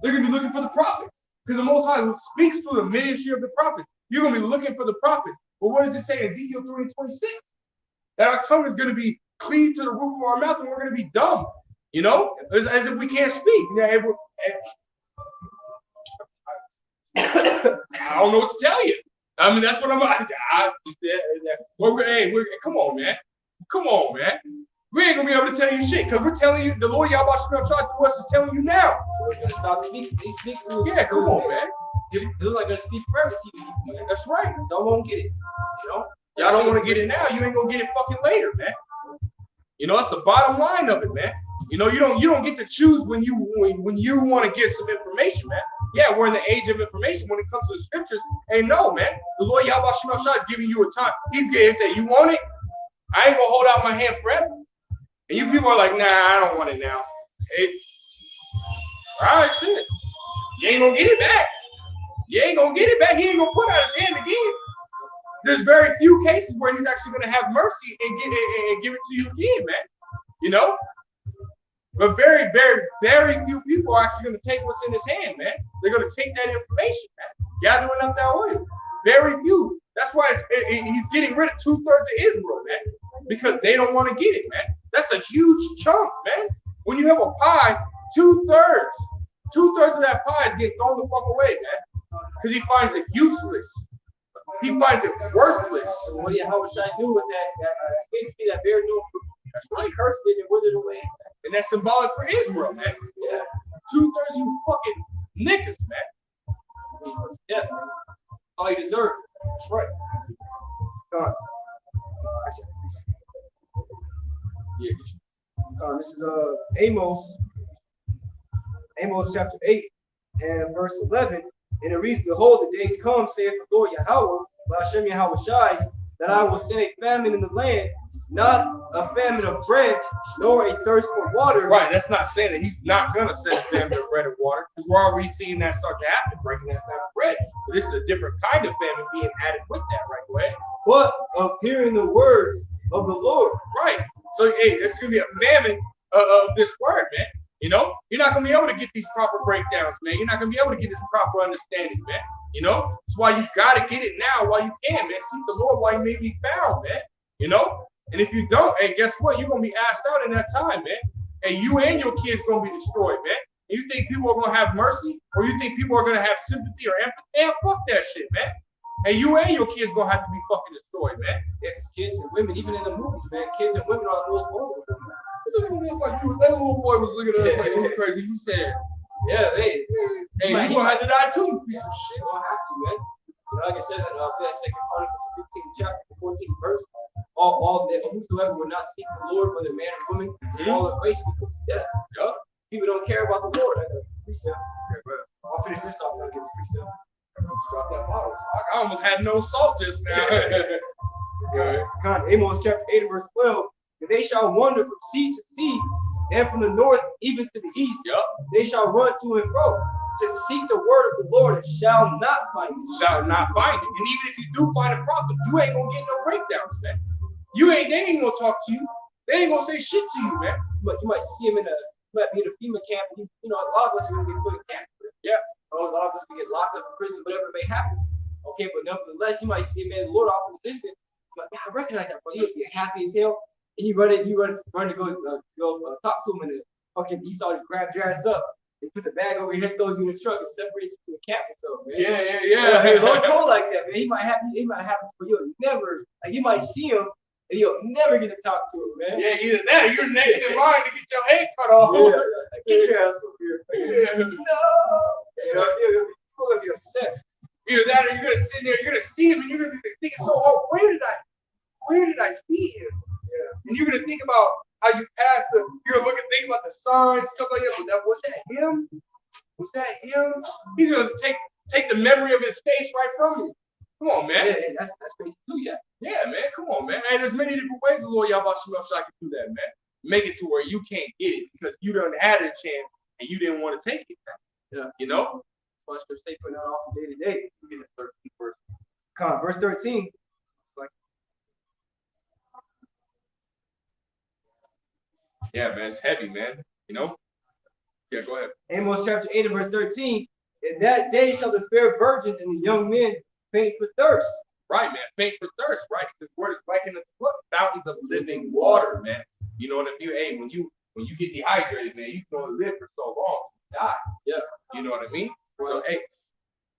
They're going to be looking for the prophets. Because the Most High speaks through the ministry of the prophets. You're going to be looking for the prophets. But what does it say in Ezekiel 3:26? That our tongue is going to be cleaved to the roof of our mouth and we're going to be dumb. As if we can't speak. I don't know what to tell you. I mean, that's what come on, man. Come on, man. We ain't gonna be able to tell you shit because we're telling you the Lord Yahweh Shemel through us is telling you now. So we're gonna stop speaking. He speaks through. Yeah, come on, man. It looks like gonna speak forever to you, man. That's right. Some won't get it. Y'all don't want to get it now. You ain't gonna get it fucking later, man. That's the bottom line of it, man. You don't get to choose when you want to get some information, man. Yeah, we're in the age of information when it comes to the scriptures. Hey, no, man. The Lord Yahweh Shemel is giving you a time. He's going to say, you want it? I ain't going to hold out my hand forever. And you people are like, nah, I don't want it now. All right, shit. You ain't going to get it back. You ain't going to get it back. He ain't going to put out his hand again. There's very few cases where he's actually going to have mercy and give it to you again, man. But very, very, very few people are actually going to take what's in his hand, man. They're going to take that information, man, gathering up that oil. Very few. That's why he's getting rid of 2/3 of Israel, man, because they don't want to get it, man. That's a huge chunk, man. When you have a pie, 2/3 of that pie is getting thrown the fuck away, man, because he finds it useless. He finds it worthless. So how should I do with that? I see that very new fruit. That's right. Cursed it and withered away. And that's symbolic for Israel, man. Yeah. 2/3 you fucking niggas, man. Yeah. All you deserve. That's right. This is Amos chapter 8 and verse 11. And it reads, behold, the days come, saith the Lord Yahweh, Hashem Yahweh Shai, that I will send a famine in the land, not a famine of bread, nor a thirst for water. Right, that's not saying that he's not going to send a famine of bread and water, because we're already seeing that start to happen, breaking that down of bread. But this is a different kind of famine being added with that, right? Go ahead. But of hearing the words of the Lord. Right. So, hey, there's going to be a famine of this word, man. You know, you're not going to be able to get these proper breakdowns, man. You're not going to be able to get this proper understanding, man. You know, that's why you got to get it now while you can, man. Seek the Lord while you may be found, man. You know, and if you don't, hey, guess what? You're going to be asked out in that time, man. And you and your kids going to be destroyed, man. And you think people are going to have mercy, or you think people are going to have sympathy or empathy? Man, fuck that shit, man. And you and your kids going to have to be fucking destroyed, man. Yeah, it's kids and women, even in the movies, man. Kids and women are the most vulnerable. Like that little boy was looking at us like we were crazy. He said, "Yeah, hey, he gonna have to die too." Piece of shit, gonna have to, man. You know, like it says in that 2 Chronicles 15th chapter, 14th verse, all that whosoever will not seek the Lord, whether man or woman, all of grace will put to death. Yep. People don't care about the Lord. I got a precept. I'll finish this off and I'll give the precept. Drop that bottle. I almost had no salt just now. Amos chapter 8 verse 12. And they shall wander from sea to sea, and from the north even to the east. Yep. They shall run to and fro to seek the word of the Lord, and shall not find it. Shall not find it. And even if you do find a prophet, you ain't gonna get no breakdowns, man. They ain't gonna talk to you. They ain't gonna say shit to you, man. But you might see him might be in a FEMA camp. You know, a lot of us are gonna get put in camp. Yeah. A lot of us can get locked up in prison, whatever may happen. Okay, but nevertheless, you might see a man, the Lord offers distance. But I recognize that, bro. You'll be happy as hell. And you run to go talk to him, and fucking Esau just grabs your ass up and puts a bag over your head, throws you in the truck, and separates you from the camp or something, man. Yeah. It's cold like that, man. He might happen for you. You might see him, and you'll never get to talk to him, man. Yeah, either that or you're next in line to get your head cut off. Yeah, get your ass over here. Yeah. No. You know, you're gonna be upset. Either that or you're gonna sit there, you're gonna see him, and you're gonna be thinking, so, oh, where did I see him? Yeah. And you're gonna think about how you passed you're gonna think about the signs, stuff like that. Was that him? Was that him? He's gonna take the memory of his face right from you. Come on, man. Yeah, that's crazy too, yeah. Yeah, man. Come on, man. And there's many different ways the Lord Yahweh Shemel Shai can do that, man. Make it to where you can't get it because you done had a chance and you didn't want to take it. Yeah. You know? Plus, we're stay putting that off from day to day. Look at the 13th verse. Come on, verse 13. Yeah, man, it's heavy, man. You know? Yeah, go ahead. Amos chapter 8 and verse 13. In that day shall the fair virgins and the young men faint for thirst. Right, man. Faint for thirst, right? Because this word is likened to what? Fountains of living water, man. You know, and when you get dehydrated, man, you can only live for so long to die. Yeah. You know what I mean? So, hey.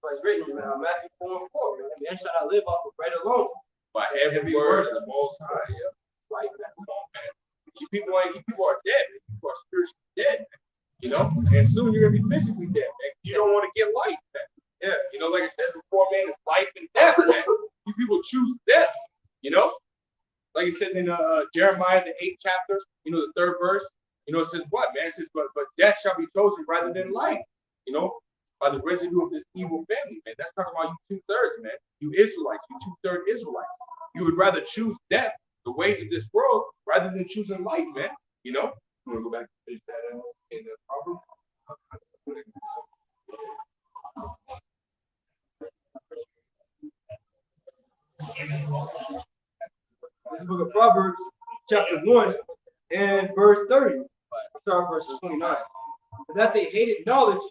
But it's written in Matthew 4 and 4. Man shall not live off of bread alone. By every word of the Most High. Yeah. Right, man. Come on, man. People are dead. People are spiritually dead, man. You know, and soon you're gonna be physically dead, man. You don't want to get life, man. Yeah, you know, like I said before, man, it's life and death, man. You people choose death, you know. Like it says in Jeremiah the 8th chapter, you know, the 3rd verse. You know, it says what, man? It says, but death shall be chosen rather than life. You know, by the residue of this evil family, man. That's talking about you 2/3, man. You Israelites, you 2/3 Israelites. You would rather choose death, the ways of this world, rather than choosing life, man. You know? You want to go back and finish that in the Proverbs? This is the book of Proverbs, chapter 1, and verse 30. Start verse 29. And that they hated knowledge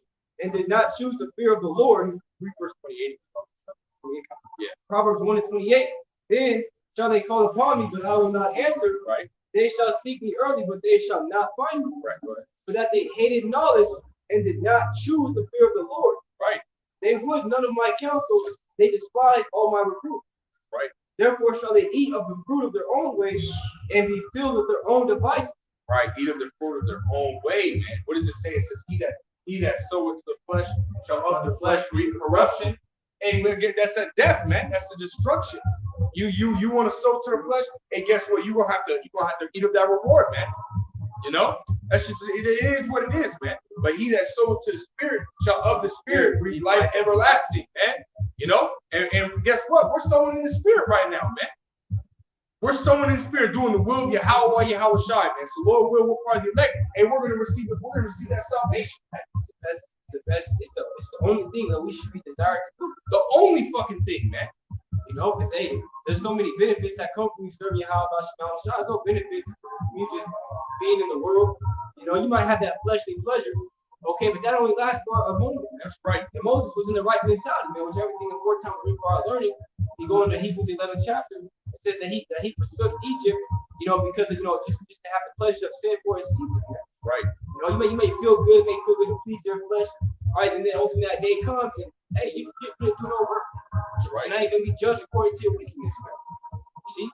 and did not choose the fear of the Lord. Read verse 28. Yeah. Proverbs 1 and 28. Then shall they call upon me, but I will not answer. Right. They shall seek me early, but they shall not find me. Right. For that they hated knowledge and did not choose the fear of the Lord. Right. They would none of my counsel. They despised all my reproof. Right. Therefore shall they eat of the fruit of their own ways and be filled with their own devices. Right. Eat of the fruit of their own way, man. What does it say? It says, he that soweth to the flesh shall of the flesh reap corruption. And that's that death, man. That's the destruction. You want to sow to the flesh, and guess what? You're gonna have to eat of that reward, man. You know? That's just it is what it is, man. But he that soweth to the spirit shall of the spirit reap life everlasting, man. You know? And guess what? We're sowing in the spirit right now, man. We're sowing in the spirit, doing the will of Yahweh Shai, man. So Lord will, we'll probably elect, and we're gonna receive that salvation, man. That's It's the best. It's the only thing that we should be desired to do. The only fucking thing, man. You know, because hey, there's so many benefits that come from you serving Yahweh Shema Shah. There's no benefits from you just being in the world. You know, you might have that fleshly pleasure, okay, but that only lasts for a moment. That's right. And Moses was in the right mentality, man, which everything in 4 times for our learning. You go into Hebrews 11 chapter, it says that he forsook Egypt, you know, because of, you know, just to have the pleasure of sin for a season, man. Right. You know, you may feel good, to please your flesh, all right, and then ultimately that day comes, and hey, you didn't do no work. Right. So now you're gonna be judged according to your wickedness, man. See,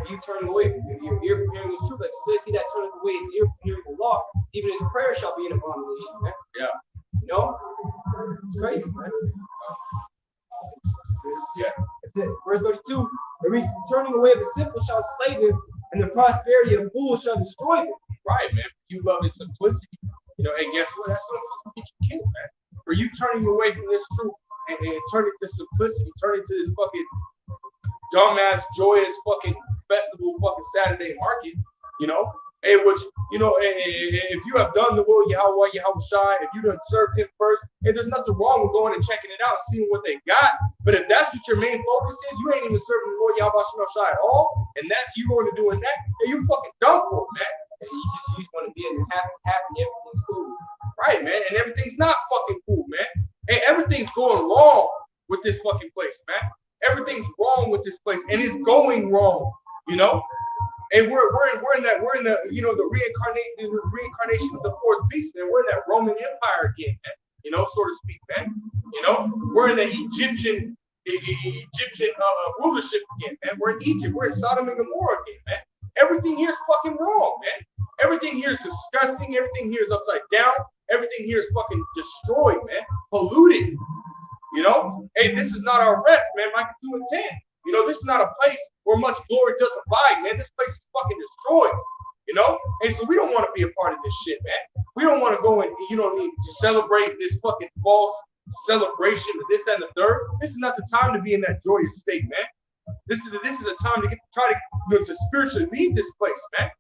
if you turning away from your ear from hearing his truth, like it says, he that turneth away his ear from hearing the law, even his prayer shall be an abomination, man. Yeah. You know, it's crazy, man. Yeah. Verse 32, the reason turning away of the simple shall slay them, and the prosperity of fools shall destroy them. Right, man. You love his simplicity. You know, and guess what? That's gonna get you killed, man. For you turning away from this truth and turning to simplicity, turning to this fucking dumbass, joyous fucking festival, fucking Saturday market, you know? Hey, which, you know, if you have done the will of Yahweh Shai, if you done served him first, hey, there's nothing wrong with going and checking it out and seeing what they got. But if that's what your main focus is, you ain't even serving the Lord Yahweh Shai at all, and that's you going to doing that, hey, you fucking done for, man. And you just want to be in happy, everything's cool. Right, man, and everything's not fucking cool, man. Hey, everything's going wrong with this fucking place, man. Everything's wrong with this place, and it's going wrong, you know. And we're in the you know, the reincarnation of the fourth beast, and we're in that Roman Empire again, man. You know, so to speak, man. You know, we're in the Egyptian rulership again, man. We're in Egypt. We're in Sodom and Gomorrah again, man. Everything here is fucking wrong, man. Everything here is disgusting. Everything here is upside down. Everything here is fucking destroyed, man. Polluted. You know? Hey, this is not our rest, man. Micah 2 and 10. You know, this is not a place where much glory does abide, man. This place is fucking destroyed. You know? And so we don't want to be a part of this shit, man. We don't want to go and, you know, celebrate this fucking false celebration of this and the third. This is not the time to be in that joyous state, man. This is the time to try to, you know, to spiritually leave this place, man.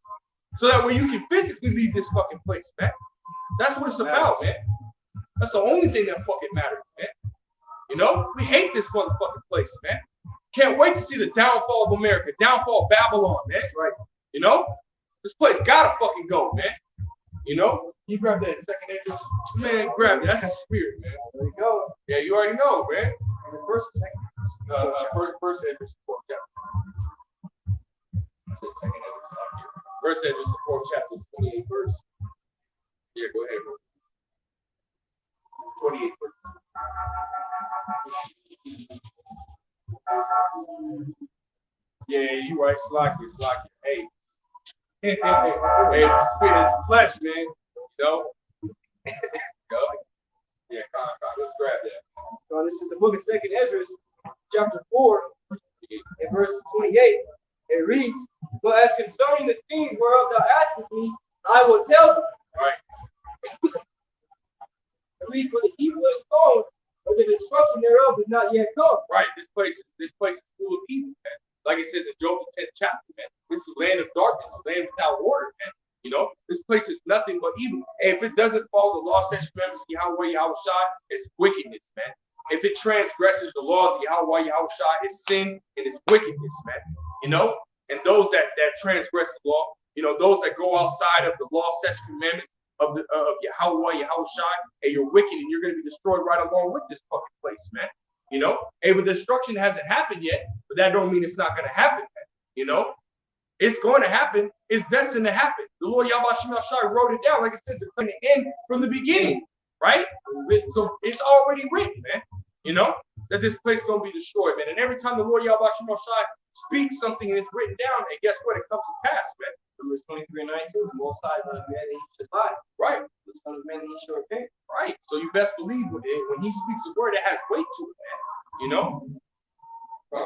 So that way you can physically leave this fucking place, man. That's what it's about, man. That's the only thing that fucking matters, man. You know, we hate this motherfucking place, man. Can't wait to see the downfall of America, downfall of Babylon, man. That's right. You know, this place gotta fucking go, man. You know, you grab that second entrance, man. Grab it. That's the spirit, man. There you go. Yeah, you already know, man. Is it first or second? First entrance, fourth chapter. I said second entrance out here. First entrance, the fourth chapter, 28th verse. Yeah, go ahead, bro. 28th verse. Yeah, you right, Slocky. Hey, hey, it's the spirit, it's the flesh, man. You know? Yeah, come on, let's grab that. So this is the book of 2nd Ezra, chapter 4, and verse 28. It reads, "But as concerning the things whereof thou askest me, I will tell thee." Right. It reads, "For the evil is sown, but the destruction thereof is not yet come." Right. This place is full of evil, man. Like it says in Job 10th chapter, man. This is a land of darkness, a land without order, man. You know, this place is nothing but evil. And if it doesn't follow the law, statutes, commandments of Yahweh Shai, it's wickedness, man. If it transgresses the laws of Yahweh Shai, it's sin and it's wickedness, man. You know, and those that transgress the law, you know, those that go outside of the law, statutes, commandments of Yahweh Shai, and you're wicked and you're going to be destroyed right along with this fucking place, man. You know, hey, but the destruction hasn't happened yet, but that don't mean it's not going to happen, man. You know, it's going to happen. It's destined to happen. The Lord Yahweh Shai wrote it down, like it said, to the end from the beginning, right? So it's already written, man. You know, that this place is going to be destroyed, man. And every time the Lord Yahweh Shai speaks something and it's written down, and guess what? It comes to pass, man. Verse 23 and 19, the Most High is not a man that he should lie. Right. The Son of Man that he should repent. Right. So you best believe when he speaks a word, it has weight to it, man. You know?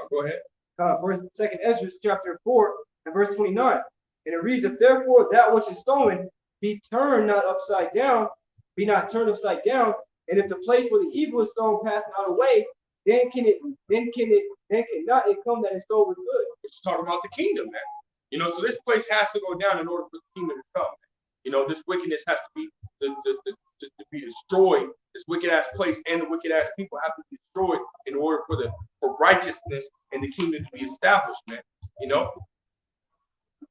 Go ahead. First, 2nd Ezra, chapter 4, and verse 29. And it reads, "If therefore that which is stolen be turned not upside down, be not turned upside down, and if the place where the evil is sown pass not away, then cannot it come that is sown with good." It's talking about the kingdom, man. You know, so this place has to go down in order for the kingdom to come. You know, this wickedness has to be to be destroyed. This wicked ass place and the wicked ass people have to be destroyed in order for righteousness and the kingdom to be established, man. You know.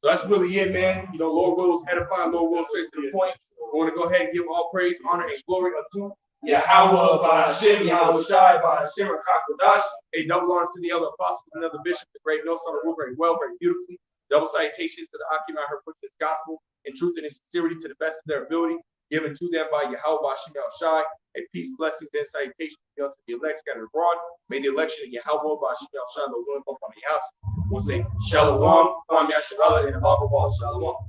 So that's really it, man. You know, Lord wills edifying, Lord wills straight to the point. I want to go ahead and give all praise, honor, and glory unto Yahweh by Hashem, Yahweh Shai by Hashem, Kakodash. a double honor to the elder apostles and other bishops, the great notes on the rule very well, very beautifully. Double salutations to the Akim her push this gospel in truth and in sincerity to the best of their ability, given to them by Yahweh by Hashem, Yahweh Shai. A peace, blessings, and salutations be unto the elect scattered abroad. May the election of Yahweh by Hashem, Yahweh Shai, the Lord, upon the house. We'll say, Shalom, Kwam Yasharallah, and above all, Shalom.